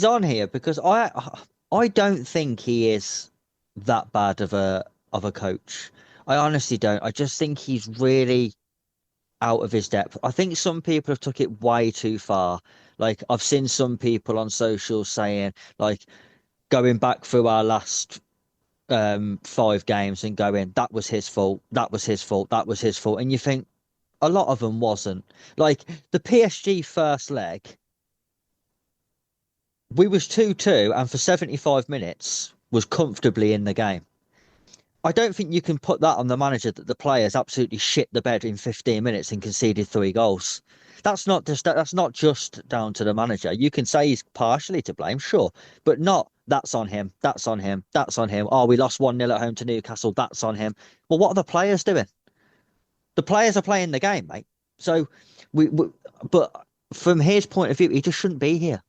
on here because I don't think he is that bad of a coach. I honestly don't. I just think he's really out of his depth. I think some people have took it way too far. Like, I've seen some people on social saying, like, going back through our last 5 games and going, that was his fault, that was his fault, that was his fault. And you think a lot of them wasn't. Like, the PSG first leg, we was 2-2 and for 75 minutes was comfortably in the game. I don't think you can put that on the manager that the players absolutely shit the bed in 15 minutes and conceded 3 goals. That's not just down to the manager. You can say he's partially to blame, sure, but not that's on him, that's on him, that's on him. Oh, we lost 1-0 at home to Newcastle, that's on him. Well, what are the players doing? The players are playing the game, mate. So but from his point of view, he just shouldn't be here.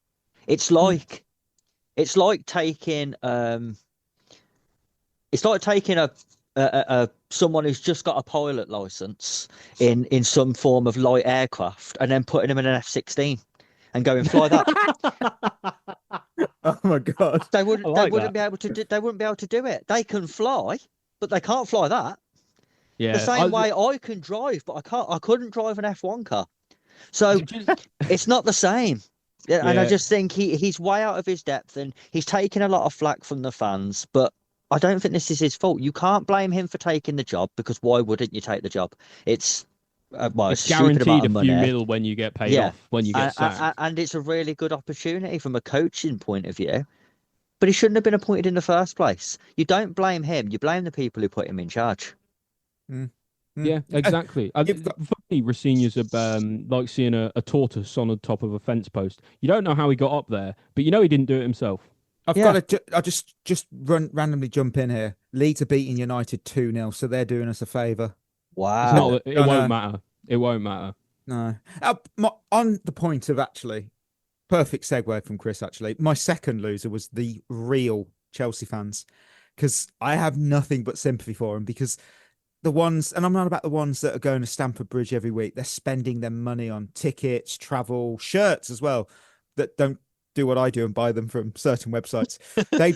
It's like taking someone who's just got a pilot license in some form of light aircraft and then putting them in an F-16 and going fly that. Oh my God! They wouldn't be able to do it. They can fly, but they can't fly that. Yeah, the same way I can drive, but I couldn't drive an F1 car. So it's not the same. Yeah, and I just think he's way out of his depth, and he's taking a lot of flack from the fans, but I don't think this is his fault. You can't blame him for taking the job, because why wouldn't you take the job? It's guaranteed a few mil when you get paid off, when you get sacked. And it's a really good opportunity from a coaching point of view. But he shouldn't have been appointed in the first place. You don't blame him. You blame the people who put him in charge. Yeah, exactly. Funny, Rosenior's like seeing a tortoise on the top of a fence post. You don't know how he got up there, but you know he didn't do it himself. I'll just randomly jump in here. Leeds are beating United 2-0, so they're doing us a favour. Wow. It won't matter. It won't matter. No. On the point of perfect segue from Chris, actually, my second loser was the real Chelsea fans, because I have nothing but sympathy for them, because the ones, and I'm not about the ones that are going to Stamford Bridge every week. They're spending their money on tickets, travel, shirts as well, that don't do what I do and buy them from certain websites.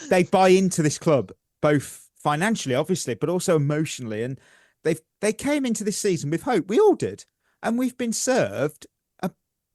They buy into this club, both financially, obviously, but also emotionally. And they came into this season with hope. We all did. And we've been served a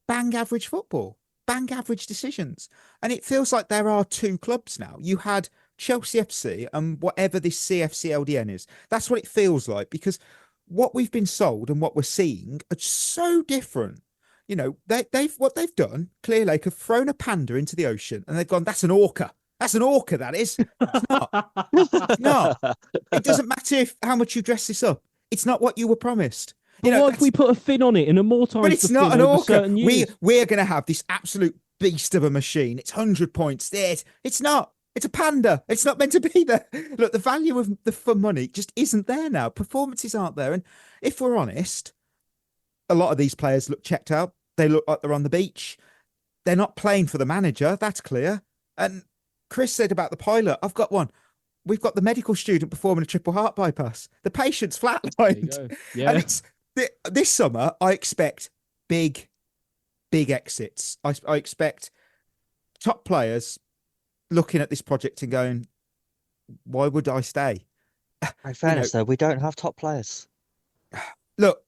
bang average football, bang average decisions. And it feels like there are two clubs now. You had Chelsea FC and whatever this CFC LDN is. That's what it feels like, because what we've been sold and what we're seeing are so different. You know, what they've done, Clear Lake have thrown a panda into the ocean and they've gone, that's an orca. That's an orca, that is. It's not. It's not. It doesn't matter how much you dress this up. It's not what you were promised. You know, what if we put a fin on it and immortise? But it's not an orca. We're going to have this absolute beast of a machine. It's 100 points. It's not. It's a panda. It's not meant to be there. Look, the value of for money just isn't there now. Performances aren't there. And if we're honest, a lot of these players look checked out. They look like they're on the beach. They're not playing for the manager. That's clear. And Chris said about the pilot, I've got one. We've got the medical student performing a triple heart bypass. The patient's flatlined. Yeah. And it's this summer, I expect big exits. I expect top players looking at this project and going, why would I stay? In fairness, though, we don't have top players. Look,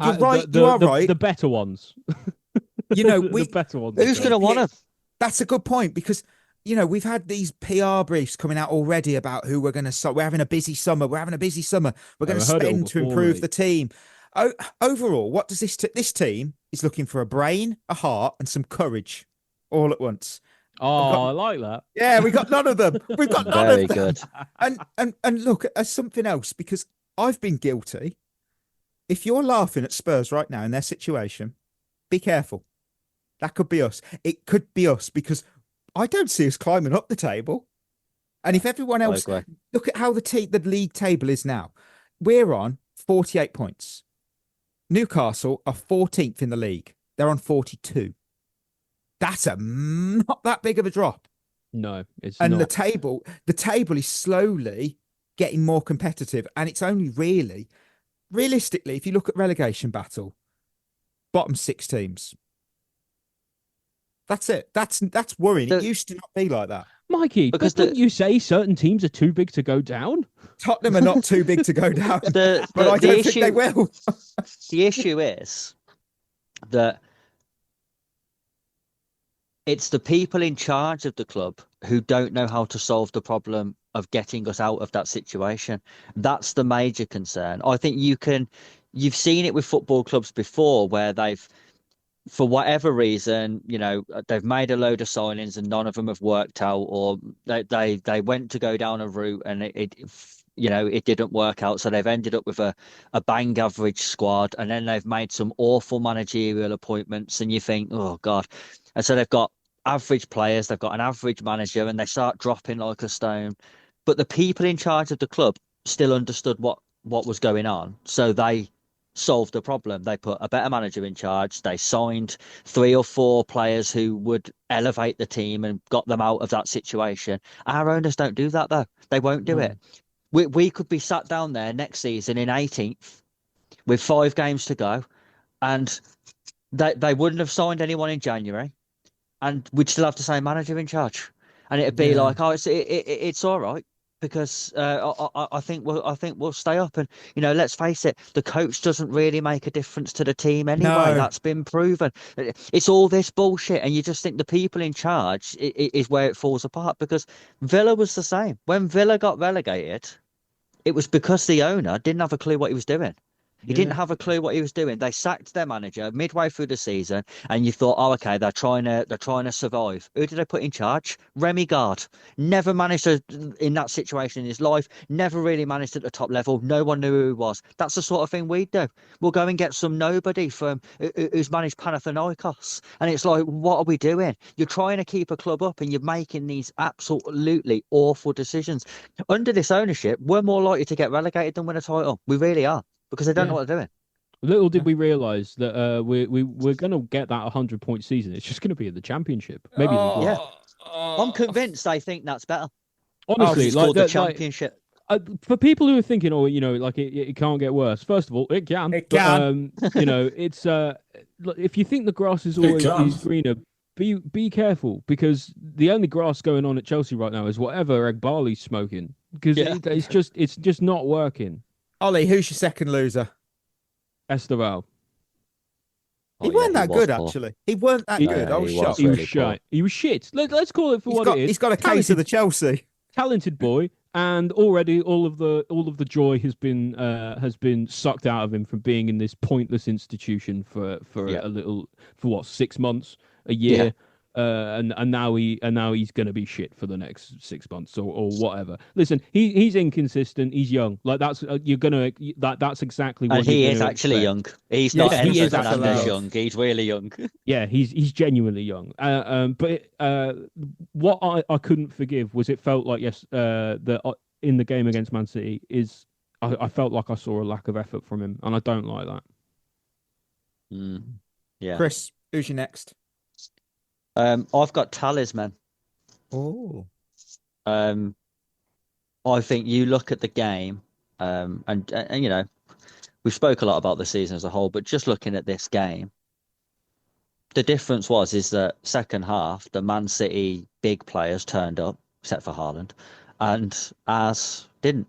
you're right. You are right. The better ones. You know, the better ones. Who's going to want them? That's a good point, because, you know, we've had these PR briefs coming out already about who we're going to. We're having a busy summer. We're going to spend to improve the team. Overall, what does this team is looking for? A brain, a heart, and some courage, all at once. I like that. Yeah, we got none of them. We've got none Very of them. good. And look, as something else, because I've been guilty. If you're laughing at Spurs right now in their situation, be careful. That could be us. It could be us, because I don't see us climbing up the table. And if everyone else, look at how the league table is now. We're on 48 points. Newcastle are 14th in the league. They're on 42. That's not that big of a drop. No, it's not. And the table is slowly getting more competitive. And it's only realistically, if you look at relegation battle, bottom 6 teams. That's it. That's worrying. It used to not be like that. Mikey, because didn't you say certain teams are too big to go down? Tottenham are not too big to go down, but I don't think they will. The issue is that it's the people in charge of the club who don't know how to solve the problem of getting us out of that situation. That's the major concern. I think you've seen it with football clubs before, where they've, for whatever reason, you know, they've made a load of signings and none of them have worked out, or they went to go down a route and it didn't work out. So they've ended up with a bang average squad, and then they've made some awful managerial appointments, and you think, oh God. And so they've got average players, they've got an average manager, and they start dropping like a stone. But the people in charge of the club still understood what was going on. So they solved the problem. They put a better manager in charge. They signed 3 or 4 players who would elevate the team and got them out of that situation. Our owners don't do that, though. They won't do it. We could be sat down there next season in 18th with 5 games to go, and they wouldn't have signed anyone in January, and we'd still have the same manager in charge. And it'd be like, oh, it's all right, because I think we'll stay up. And, you know, let's face it, the coach doesn't really make a difference to the team anyway. No. That's been proven. It's all this bullshit, and you just think the people in charge is where it falls apart. Because Villa was the same. When Villa got relegated, it was because the owner didn't have a clue what he was doing. He didn't have a clue what he was doing. They sacked their manager midway through the season, and you thought, oh, okay, they're trying to survive. Who did they put in charge? Remy Gard. Never managed in that situation in his life. Never really managed at the top level. No one knew who he was. That's the sort of thing we'd do. We'll go and get some nobody who's managed Panathinaikos, and it's like, what are we doing? You're trying to keep a club up, and you're making these absolutely awful decisions. Under this ownership, we're more likely to get relegated than win a title. We really are. Because they don't know what they're doing. Little did we realise that we're going to get that 100-point season. It's just going to be in the Championship. Maybe. I'm convinced they think that's better. Honestly, the Championship. For people who are thinking, oh, like it can't get worse. First of all, it can. It can. But, it's if you think the grass is always greener, be careful, because the only grass going on at Chelsea right now is whatever Egbarley's smoking, because it's just not working. Ollie, who's your second loser? Esteval. He weren't that good, actually. He weren't that good. I was shocked. He was shit. He was shit. Let's call it for what it is. He's got a case of the Chelsea. Talented boy, and already all of the joy has been sucked out of him from being in this pointless institution for 6 months, a year. And now he's going to be shit for the next 6 months or whatever. Listen, he's inconsistent. He's young. Like that's that's exactly what. And he is actually young. He's not. He is actually young. He's really young. Yeah, he's genuinely young. But what I couldn't forgive was it felt like that in the game against Man City I felt like I saw a lack of effort from him, and I don't like that. Yeah, Chris, who's your next? I've got Talisman. Oh. I think you look at the game, and we spoke a lot about the season as a whole, but just looking at this game, the difference is that second half, the Man City big players turned up, except for Haaland, and as didn't.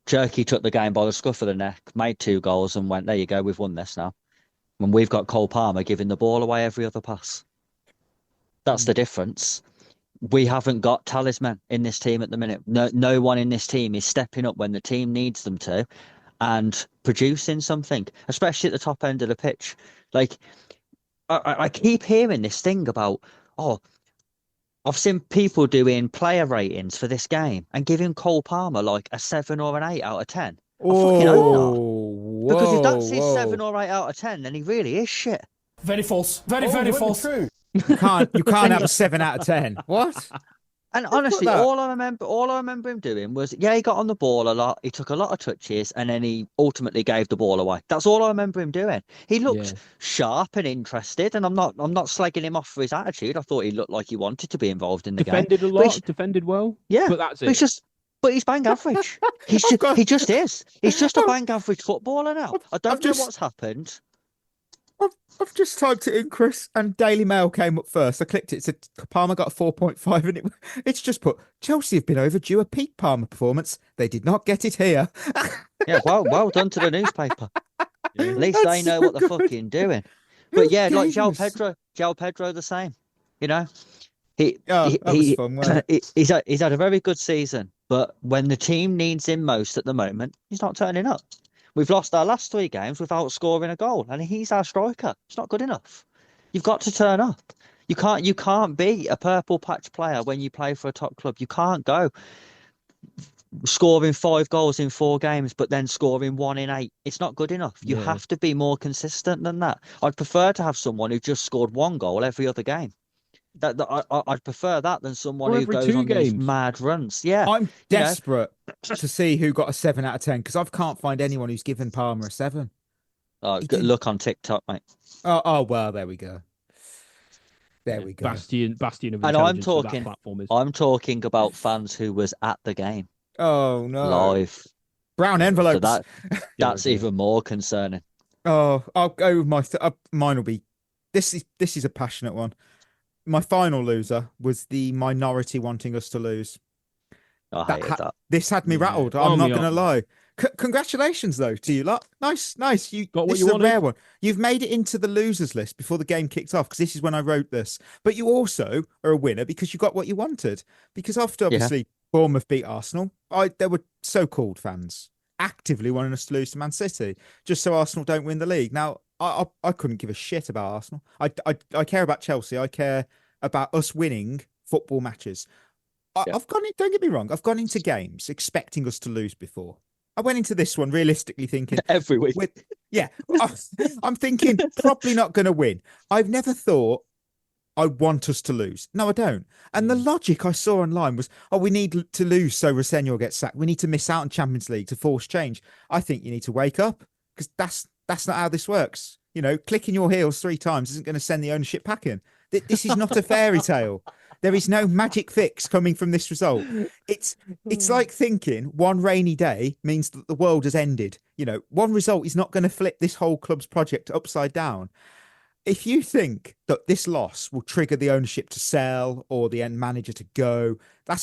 Cherki took the game by the scruff of the neck, made 2 goals, and went, there you go, we've won this now. And we've got Cole Palmer giving the ball away every other pass. That's the difference. We haven't got talisman in this team at the minute. No one in this team is stepping up when the team needs them to and producing something, especially at the top end of the pitch. Like, I keep hearing this thing about, I've seen people doing player ratings for this game and giving Cole Palmer like a 7 or an 8 out of 10. I fucking hope not. Because if that's his 7 or 8 out of 10, then he really is shit. Very false. Very false. True. You can't have a 7 out of 10. What? And honestly, all I remember him doing was, he got on the ball a lot. He took a lot of touches, and then he ultimately gave the ball away. That's all I remember him doing. He looked sharp and interested, and I'm not slagging him off for his attitude. I thought he looked like he wanted to be involved in the game. Defended a lot, defended well. Yeah, but that's it. But he's bang average. He just is. He's just a bang average footballer now. I don't know what's happened. I've just typed it in, Chris, and Daily Mail came up first. I clicked it. It said Palmer got a 4.5, and it's just put, Chelsea have been overdue a peak Palmer performance. They did not get it here. Yeah, well done to the newspaper. At least they know what they're fucking doing. But yeah, like João Pedro the same. He's had a very good season, but when the team needs him most at the moment, he's not turning up. We've lost our last 3 games without scoring a goal, and he's our striker. It's not good enough. You've got to turn up. You can't be a purple patch player when you play for a top club. You can't go scoring 5 goals in 4 games, but then scoring 1 in 8. It's not good enough. You have to be more consistent than that. I'd prefer to have someone who just scored 1 goal every other game. I'd prefer that than someone who goes on these mad runs. Yeah, I'm desperate to see who got a 7 out of 10 because I can't find anyone who's given Palmer a 7. Look on TikTok, mate. Oh well, there we go. There we go. Bastion of intelligence. And I'm talking about fans who was at the game. Oh no, live brown envelopes. So that's even more concerning. Oh, I'll go with mine will be. This is a passionate one. My final loser was the minority wanting us to lose. I hated that. This had me rattled. I'm not going to lie. Congratulations, though, to you lot. Nice. You got what you wanted. A rare one. You've made it into the losers list before the game kicked off because this is when I wrote this. But you also are a winner because you got what you wanted. Because after obviously Bournemouth beat Arsenal, there were so-called fans actively wanting us to lose to Man City just so Arsenal don't win the league. Now, I couldn't give a shit about Arsenal. I care about Chelsea. I care about us winning football matches. I've gone in, don't get me wrong, I've gone into games expecting us to lose before. I went into this one realistically thinking every week. I'm thinking probably not going to win. I've never thought I want us to lose. No, I don't. And the logic I saw online was, we need to lose so Rosenior gets sacked. We need to miss out on Champions League to force change. I think you need to wake up because that's not how this works. Clicking your heels 3 times isn't going to send the ownership packing. This is not a fairy tale. There is no magic fix coming from this result. It's like thinking one rainy day means that the world has ended. You know, one result is not going to flip this whole club's project upside down. If you think that this loss will trigger the ownership to sell or the end manager to go,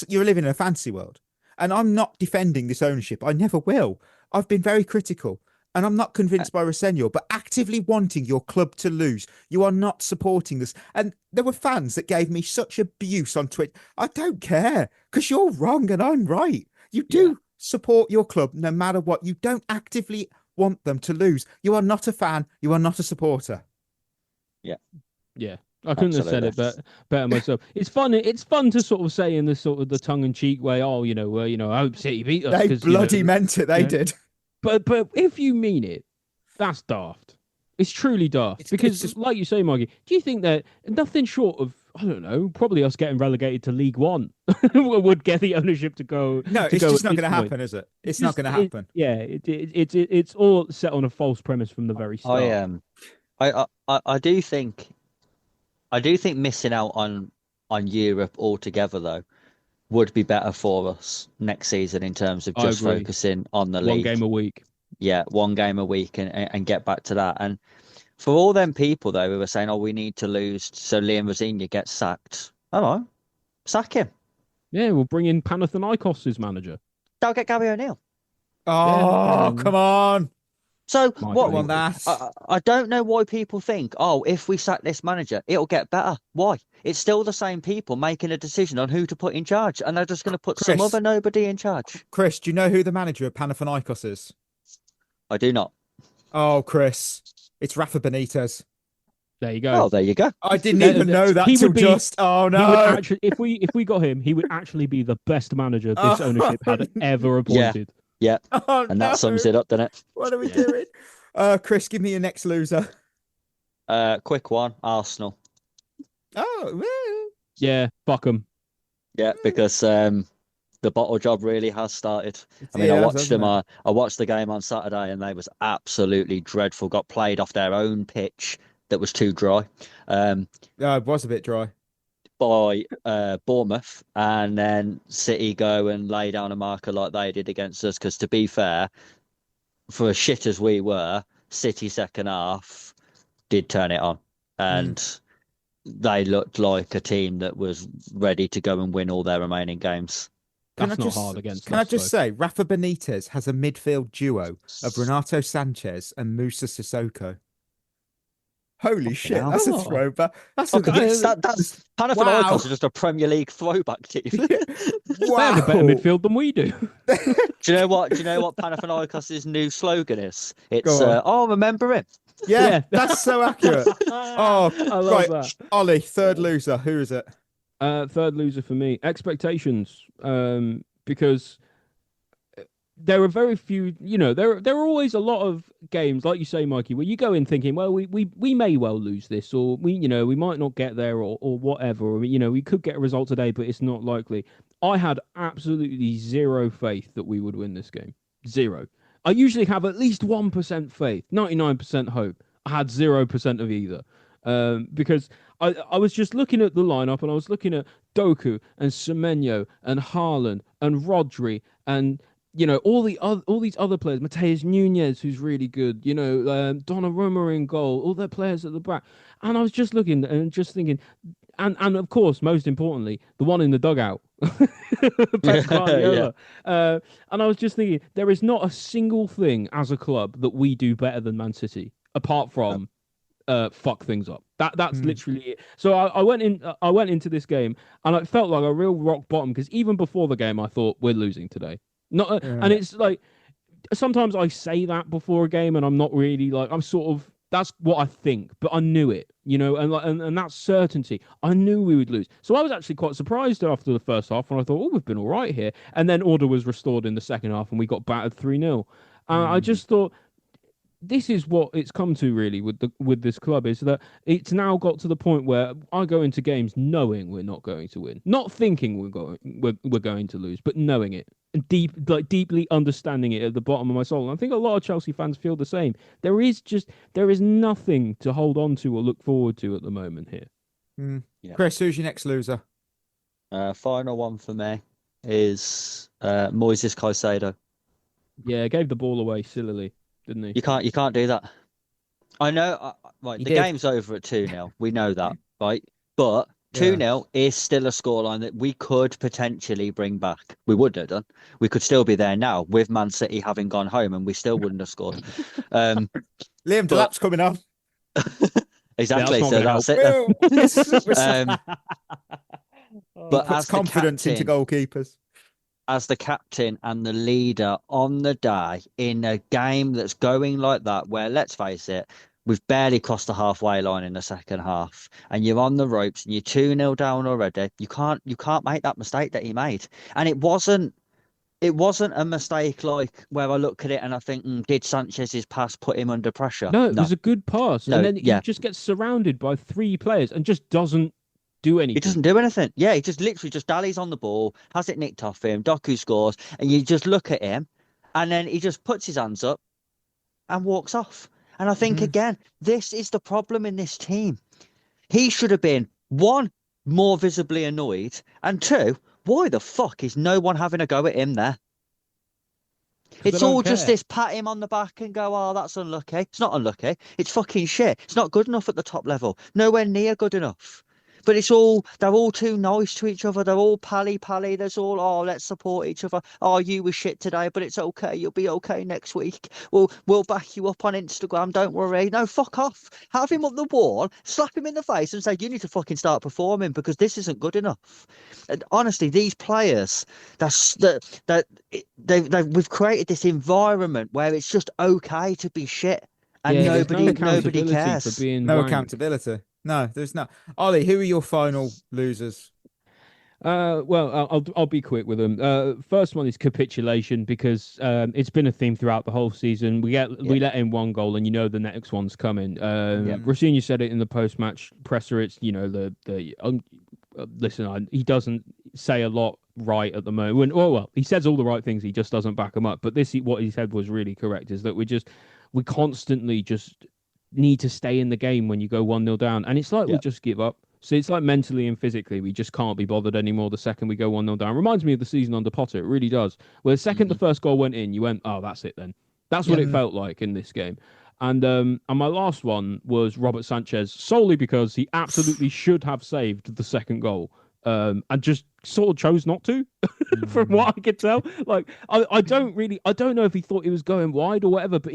you're living in a fantasy world. And I'm not defending this ownership. I never will. I've been very critical. And I'm not convinced by Rosenior, but actively wanting your club to lose. You are not supporting this. And there were fans that gave me such abuse on Twitter. I don't care, because you're wrong and I'm right. You do support your club no matter what. You don't actively want them to lose. You are not a fan. You are not a supporter. Yeah. I couldn't have said it better myself. It's fun. It's fun to sort of say in the sort of the tongue-in-cheek way. Oh, I hope City beat us. They bloody meant it. They did. But if you mean it, that's daft. It's truly daft. Because, just like you say, Mikey, do you think that nothing short of, I don't know, probably us getting relegated to League One would get the ownership to go? No, it's just not going to happen, is it? It's not going to happen. It's all set on a false premise from the very start. I do think missing out on Europe altogether, though, would be better for us next season in terms of just focusing on the league. One game a week. Yeah, one game a week and get back to that. And for all them people, though, who are saying, we need to lose so Liam Rosenior gets sacked. All right, sack him. Yeah, we'll bring in Panathinaikos as manager. They'll get Gary O'Neill. Oh, come on. So on that. I don't know why people think, if we sack this manager, it'll get better. Why? It's still the same people making a decision on who to put in charge, and they're just going to put some other nobody in charge. Chris, do you know who the manager of Panathinaikos is? I do not. Oh, Chris, it's Rafa Benitez. There you go. Oh, there you go. I didn't even know that till just. Oh no! If we got him, he would actually be the best manager this ownership had ever appointed. Yeah. Oh, and that sums it up, doesn't it? What are we doing? Chris, give me your next loser. Quick one, Arsenal. Oh, well. Yeah, fuck them. Yeah, because the bottle job really has started. I watched them. I watched the game on Saturday, and they was absolutely dreadful. Got played off their own pitch that was too dry. It was a bit dry. By Bournemouth, and then City go and lay down a marker like they did against us. Because to be fair, for as shit as we were, City second half did turn it on, and they looked like a team that was ready to go and win all their remaining games. That's not hard against us. Can I just say, Rafa Benitez has a midfield duo of Renato Sanchez and Musa Sissoko. Holy shit, that's a throwback. That's Panathinaikos is just a Premier League throwback team. Wow. They have a better midfield than we do. Do you know what Panathinaikos' new slogan is? It's remember him. Yeah, that's so accurate. I love that. Ollie, third loser. Who is it? Third loser for me. Expectations. Because there are very few, there are always a lot of games, like you say, Mikey, where you go in thinking, well, we may well lose this, or we might not get there, or whatever, or, we could get a result today, but it's not likely. I had absolutely zero faith that we would win this game. Zero. I usually have at least 1% faith, 99% hope. I had 0% of either. Because I was just looking at the lineup, and I was looking at Doku and Semenyo and Haaland and Rodri and all these other players, Mateus Nunes, who's really good, Donnarumma in goal, all their players at the back. And I was just looking and just thinking, and of course, most importantly, the one in the dugout. And I was just thinking, there is not a single thing as a club that we do better than Man City, apart from fuck things up. That's literally it. So I went into this game, and it felt like a real rock bottom, because even before the game, I thought we're losing today. And it's like, sometimes I say that before a game, and I'm not really like, I'm sort of, that's what I think, but I knew it, and that certainty, I knew we would lose. So I was actually quite surprised after the first half, and I thought, we've been all right here. And then order was restored in the second half, and we got battered 3-0. I just thought, this is what it's come to really with this club, is that it's now got to the point where I go into games knowing we're not going to win, not thinking we're going to lose, but knowing it and deeply understanding it at the bottom of my soul. And I think a lot of Chelsea fans feel the same. There is nothing to hold on to or look forward to at the moment here. Chris, who's your next loser? Final one for me is Moises Caicedo. Yeah, gave the ball away sillily, didn't he? You can't do that. I know. Right, the game's over at 2-0. We know that, right? But 2-0 is still a scoreline that we could potentially bring back. We would have done. We could still be there now with Man City having gone home, and we still wouldn't have scored. Liam Delap's coming on. Exactly. So that's it. But puts confidence into goalkeepers. As the captain and the leader on the day in a game that's going like that, where, let's face it, we've barely crossed the halfway line in the second half, and you're on the ropes and you're 2-0 down already. You can't make that mistake that he made. And it wasn't a mistake like where I look at it and I think, did Sanchez's pass put him under pressure? No, it was a good pass. No, and then he just gets surrounded by 3 players and just doesn't do anything. He doesn't do anything. Yeah, he just literally just dallies on the ball, has it nicked off him, Doku scores, and you just look at him, and then he just puts his hands up and walks off. And I think, again, this is the problem in this team. He should have been, 1, more visibly annoyed, and 2, why the fuck is no one having a go at him there? It's all just this pat him on the back and go, oh, that's unlucky. It's not unlucky. It's fucking shit. It's not good enough at the top level. Nowhere near good enough. But they're all too nice to each other. They're all pally. There's all, oh, let's support each other. Oh, you were shit today, but it's okay. You'll be okay next week. We'll back you up on Instagram. Don't worry. No, fuck off. Have him up the wall, slap him in the face and say, you need to fucking start performing because this isn't good enough. And honestly, these players, we've created this environment where it's just okay to be shit. And nobody cares. No accountability. No, there's not. Ollie, who are your final losers? Well, I'll be quick with them. First one is capitulation because it's been a theme throughout the whole season. We let in 1 goal, and the next one's coming. Rosenior said it in the post-match presser. It's listen, he doesn't say a lot right at the moment. Well, he says all the right things. He just doesn't back them up. But what he said was really correct. Is that we constantly just need to stay in the game when you go 1-0 down, and it's like we just give up. So it's like mentally and physically we just can't be bothered anymore the second we go 1-0 down. Reminds me of the season under Potter. It really does. Where the second the first goal went in, you went, oh, that's it then. That's what it felt like in this game. And my last one was Robert Sanchez, solely because he absolutely should have saved the second goal. And just sort of chose not to, from what I could tell. Like, I don't know if he thought he was going wide or whatever, but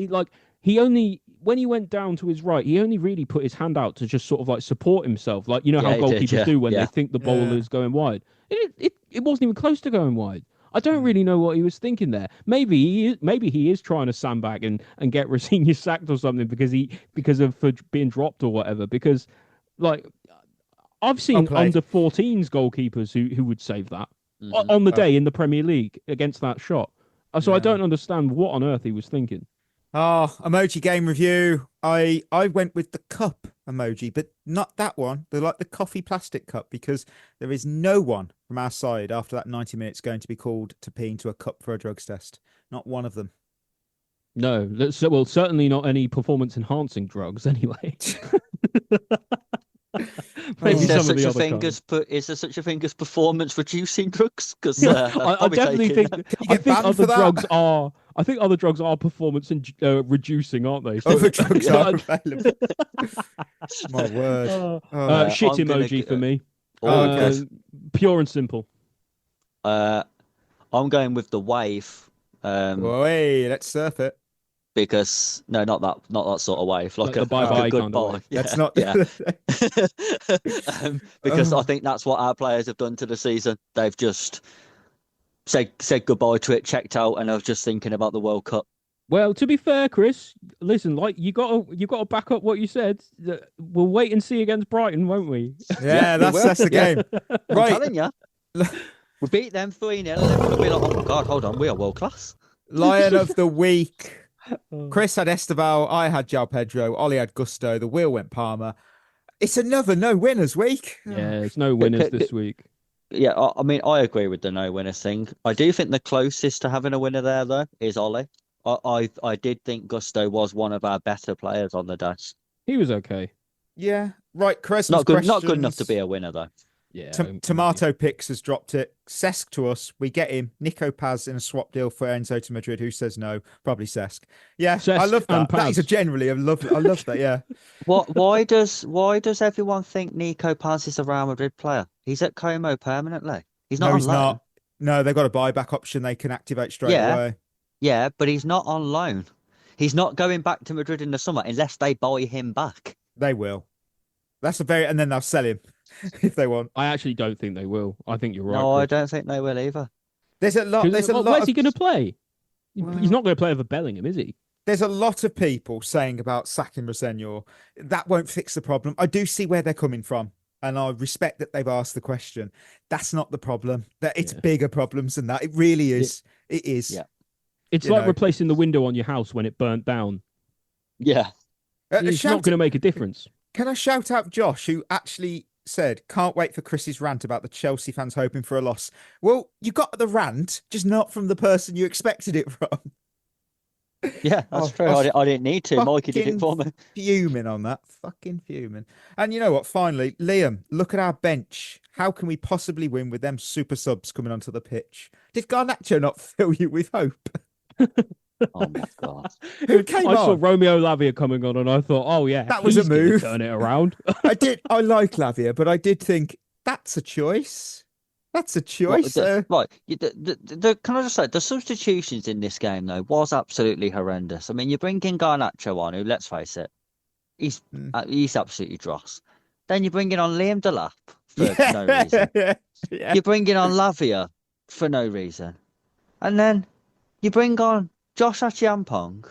when he went down to his right, he only really put his hand out to just sort of like support himself. Like, how goalkeepers do when they think the ball is going wide. It wasn't even close to going wide. I don't really know what he was thinking there. Maybe he is trying to sandbag and get Rosenior sacked or something because of being dropped or whatever. Because, like, I've seen under 14s goalkeepers who would save that on the day in the Premier League against that shot. So I don't understand what on earth he was thinking. Oh, emoji game review. I went with the cup emoji, but not that one. They're like the coffee plastic cup, because there is no one from our side after that 90 minutes going to be called to pee into a cup for a drugs test. Not one of them. No, well, certainly not any performance-enhancing drugs, anyway. Is there such a thing as performance-reducing drugs? Because I definitely think other drugs are. I think other drugs are performance reducing, aren't they? So, other drugs are available. My word. Shit emoji for me. Okay. Pure and simple. I'm going with the wave. Hey, let's surf it. Because not that sort of wave, like a bye-bye goodbye. That's not. Because I think that's what our players have done to the season. They've just said goodbye to it, checked out, and I was just thinking about the World Cup. Well, to be fair, Chris, listen, like you got to back up what you said. We'll wait and see against Brighton, won't we? Yeah, that's the game. Right. I'm telling you, we beat them 3-0, and everyone will be like, "Oh my god, hold on, we are world class." Lion of the week. Chris had Esteval, I had João Pedro, Ollie had Gusto, the wheel went Palmer. It's another no winners week. Yeah, it's no winners this week. Yeah, I mean, I agree with the no winners thing. I do think the closest to having a winner there, though, is Ollie. I did think Gusto was one of our better players on the day. He was okay. Yeah, right, Chris. Not good enough to be a winner, though. Yeah. Tomato Picks has dropped it. Cesc to us. We get him. Nico Paz in a swap deal for Enzo to Madrid. Who says no? Probably Cesc. Yeah, Cesc I love and that. That is Paz. generally I love that. Yeah. Why does everyone think Nico Paz is a Real Madrid player? He's at Como permanently. He's not No, on he's loan. not. No, they've got a buyback option they can activate straight away. Yeah, but he's not on loan. He's not going back to Madrid in the summer unless they buy him back. They will. And then they'll sell him if they want. I actually don't think they will. I think you're right. No, Chris. I don't think they will either. There's a lot. Where's he going to play? He's not going to play over Bellingham, is he? There's a lot of people saying about sacking Rosenior. That won't fix the problem. I do see where they're coming from, and I respect that they've asked the question. That's not the problem. That it's bigger problems than that. It really is. It is. Yeah. It's like replacing the window on your house when it burnt down. Yeah. It's not going to make a difference. Can I shout out Josh, who actually said, can't wait for Chris's rant about the Chelsea fans hoping for a loss? Well, you got the rant, just not from the person you expected it from. Yeah, that's true. I didn't need to. Mikey did it for me. Fuming on that. Fucking fuming. And you know what? Finally, Liam, look at our bench. How can we possibly win with them super subs coming onto the pitch? Did Garnacho not fill you with hope? Oh my god! Who came on? I saw Romeo Lavia coming on, and I thought, oh yeah, that was a move. Turn it around. I like Lavia, but I did think that's a choice. That's a choice. Right. Can I just say the substitutions in this game though was absolutely horrendous. I mean, you bring in Garnacho on, who, let's face it, he's absolutely dross. Then you bring in on Liam Delap for no reason. Yeah. You bring in on Lavia for no reason, and then you bring on Josh Achiampong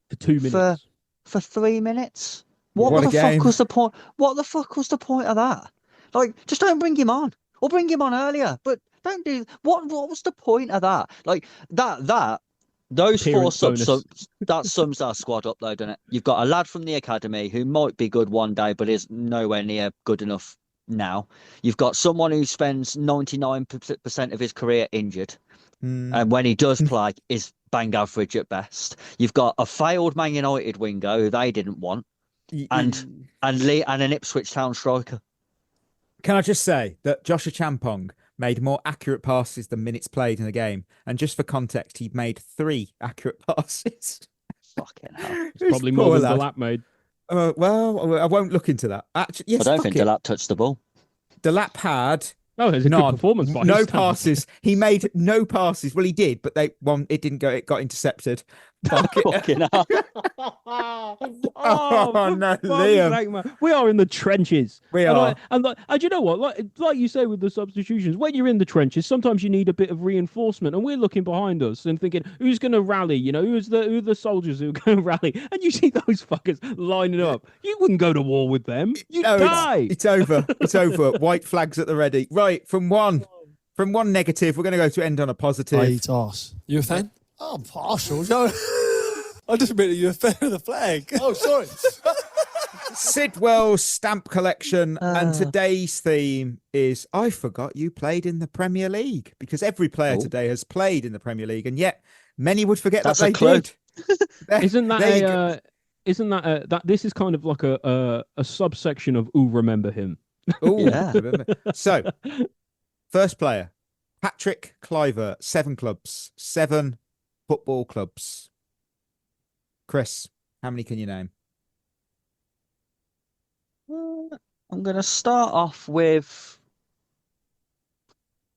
for 2 minutes. For 3 minutes. What the fuck was the point? What the fuck was the point of that? Like, just don't bring him on, or bring him on earlier. But don't do what? What was the point of that? Like those Appearance four subs bonus. that sums our squad up, though, doesn't it? You've got a lad from the academy who might be good one day, but is nowhere near good enough now. You've got someone who spends 99% of his career injured, and when he does play, is bang average at best. You've got a failed Man United winger who they didn't want, and an Ipswich Town striker. Can I just say that Joshua Champong made more accurate passes than minutes played in the game, and just for context, he made 3 accurate passes. Fucking hell! It's probably more than Delap made. Well, I won't look into that. Actually, yes, I don't think Delap touched the ball. Delap had. Oh, there's a good performance by no his passes. He made no passes. Well, he did, but it didn't go. It got intercepted. Fucking hell. Oh no, Liam! We are in the trenches. We are. And you know what? Like you say with the substitutions, when you're in the trenches, sometimes you need a bit of reinforcement. And we're looking behind us and thinking, who's going to rally? You know, who are the soldiers who are going to rally? And you see those fuckers lining up. You wouldn't go to war with them. You'd die. It's over. It's over. White flags at the ready. Right, from one negative, we're going to go to end on a positive. Hate arse. You a fan? Oh, I'm partial. No. I just admitted you're a fan of the flag. Oh, sorry. Sidwell stamp collection, and today's theme is I forgot you played in the Premier League, because every player today has played in the Premier League, and yet many would forget that they did. Isn't that that this is kind of like a subsection of remember him? Oh, yeah. So, first player, Patrick Cliver, 7 clubs, 7 football clubs. Chris, how many can you name? I'm going to start off with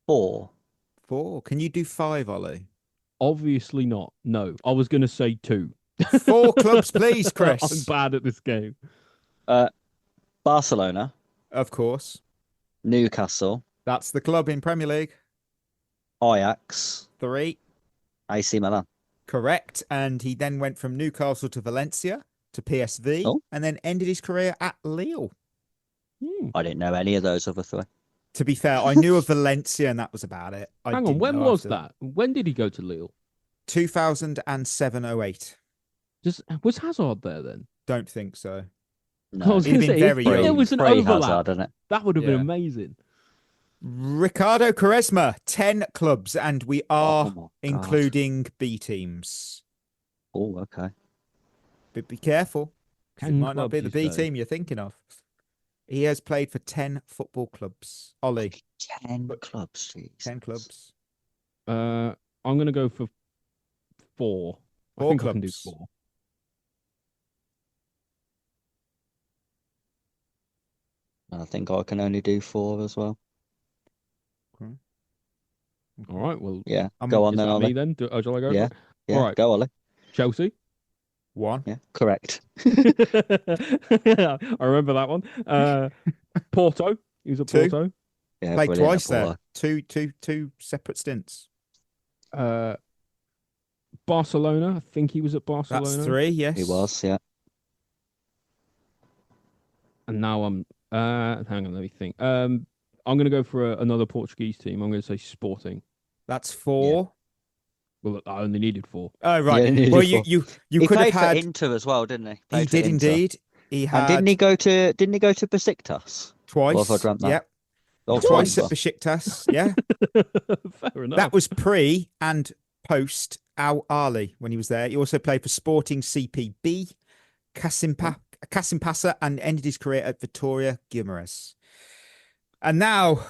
4. 4. Can you do 5, Ollie? Obviously not. No, I was going to say 2. 4 clubs, please, Chris. I'm bad at this game. Barcelona. Of course. Newcastle. That's the club in Premier League. Ajax. 3. AC Milan. Correct. And he then went from Newcastle to Valencia to PSV and then ended his career at Lille. I didn't know any of those other 3. To be fair, I knew of Valencia and that was about it. Hang on, when was that? When did he go to Lille? 2007-08. Was Hazard there then? Don't think so. No, he'd been very young. There was an overlap. Hazard, that would have been amazing. Ricardo Quaresma, 10 clubs, and we are including B teams. Oh, okay. But be careful. It might not be the B team you're thinking of. He has played for 10 football clubs. Ollie. 10 clubs, jeez. 10 clubs. I'm going to go for 4. I think I can do 4. I think I can only do 4 as well. Okay. All right. Well, yeah. Go on then, Ollie. Me then? Shall I go? Yeah. All right. Go, Ollie. Chelsea. 1. Yeah. Correct. I remember that one. Porto. He was at 2. Porto. Yeah. Played twice there. Two separate stints. Barcelona. I think he was at Barcelona. That's 3. Yes. He was. Yeah. And now I'm. Hang on. Let me think. I'm going to go for another Portuguese team. I'm going to say Sporting. That's 4. Yeah. Well, I only needed 4. Oh right. Yeah, well, you could have had for Inter as well, didn't he? He did indeed. He had. And didn't he go to Besiktas Twice? Or have I dreamt that? Yep. Oh, twice at Besiktas. Yeah. Fair enough. That was pre and post Al Ahly when he was there. He also played for Sporting CPB, Kasimpasa, and ended his career at Vitória Guimarães. And now,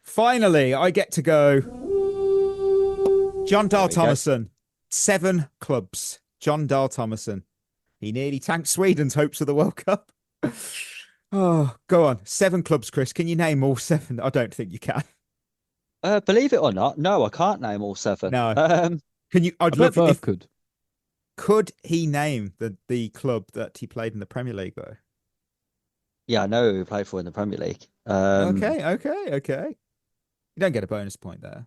finally, I get to go. John Dahl Tomasson, 7 clubs. John Dahl Tomasson. He nearly tanked Sweden's hopes of the World Cup. Oh, go on. 7 clubs, Chris. Can you name all 7? I don't think you can. Believe it or not, no, I can't name all 7. No. Can you? I'd love if could. Could he name the club that he played in the Premier League though? Yeah, I know who he played for in the Premier League. Okay. You don't get a bonus point there.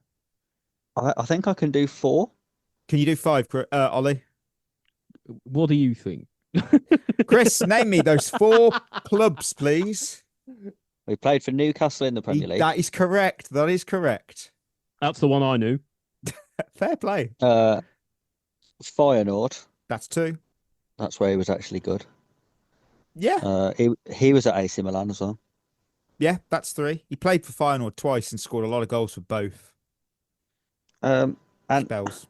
I think I can do 4. Can you do 5, Ollie? What do you think? Chris, name me those 4 clubs, please. He played for Newcastle in the Premier League. That is correct. That's the one I knew. Fair play. Feyenoord. That's 2. That's where he was actually good. Yeah. He was at AC Milan as well. Yeah, that's 3. He played for Feyenoord twice and scored a lot of goals for both. And spells.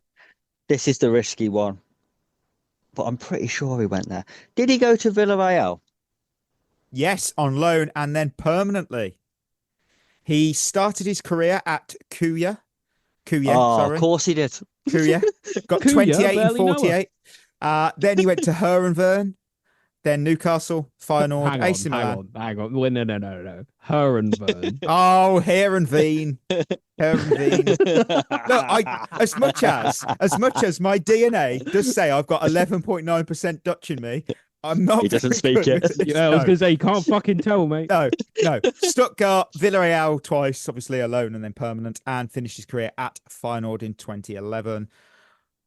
This is the risky one, but I'm pretty sure he went there. Did he go to Villarreal? Yes, on loan and then permanently. He started his career at Kuya. Sorry. Of course he did. Kuya. Got 28 and 48. Then he went to Herenveen. Then Newcastle, Feyenoord, AC Milan. Hang on. No. Herenveen. Oh, Herenveen. Look, as much as my DNA does say I've got 11.9% Dutch in me, I'm not. He doesn't speak it. Yeah, I was going to say, you can't fucking tell, mate. No. Stuttgart, Villarreal twice, obviously alone and then permanent, and finished his career at Feyenoord in 2011.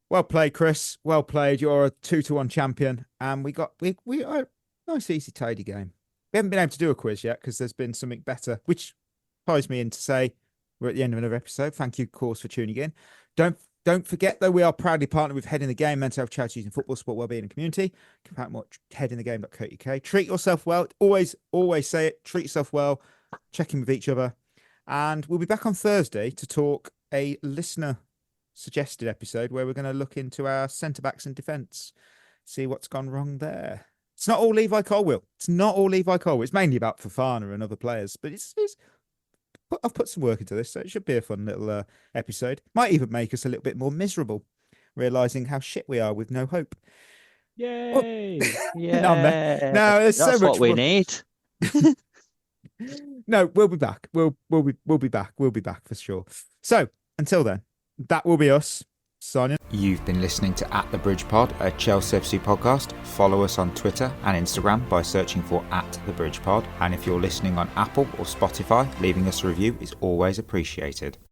Well played, Chris. Well played. You're a 2-1 champion, and we are a nice, easy, tidy game. We haven't been able to do a quiz yet because there's been something better, which ties me in to say we're at the end of another episode. Thank you, of course, for tuning in. Don't forget, though, we are proudly partnered with Head in the Game, mental health charities in football, sport, wellbeing, and community. You can find more headinthegame.co.uk. Treat yourself well. Always say it. Treat yourself well. Check in with each other. And we'll be back on Thursday to talk a listener suggested episode where we're going to look into our centre backs and defence, see what's gone wrong there. It's not all Levi Colwill. It's mainly about Fofana and other players, but I've put some work into this, so it should be a fun little episode. Might even make us a little bit more miserable, realising how shit we are with no hope. Yay! Yeah. No, there's That's so much what we more. need. No, we'll be back. We'll be back. We'll be back for sure. So until then, that will be us signing. You've been listening to At the Bridge Pod, a Chelsea FC podcast. Follow us on Twitter and Instagram by searching for At the Bridge Pod. And if you're listening on Apple or Spotify, leaving us a review is always appreciated.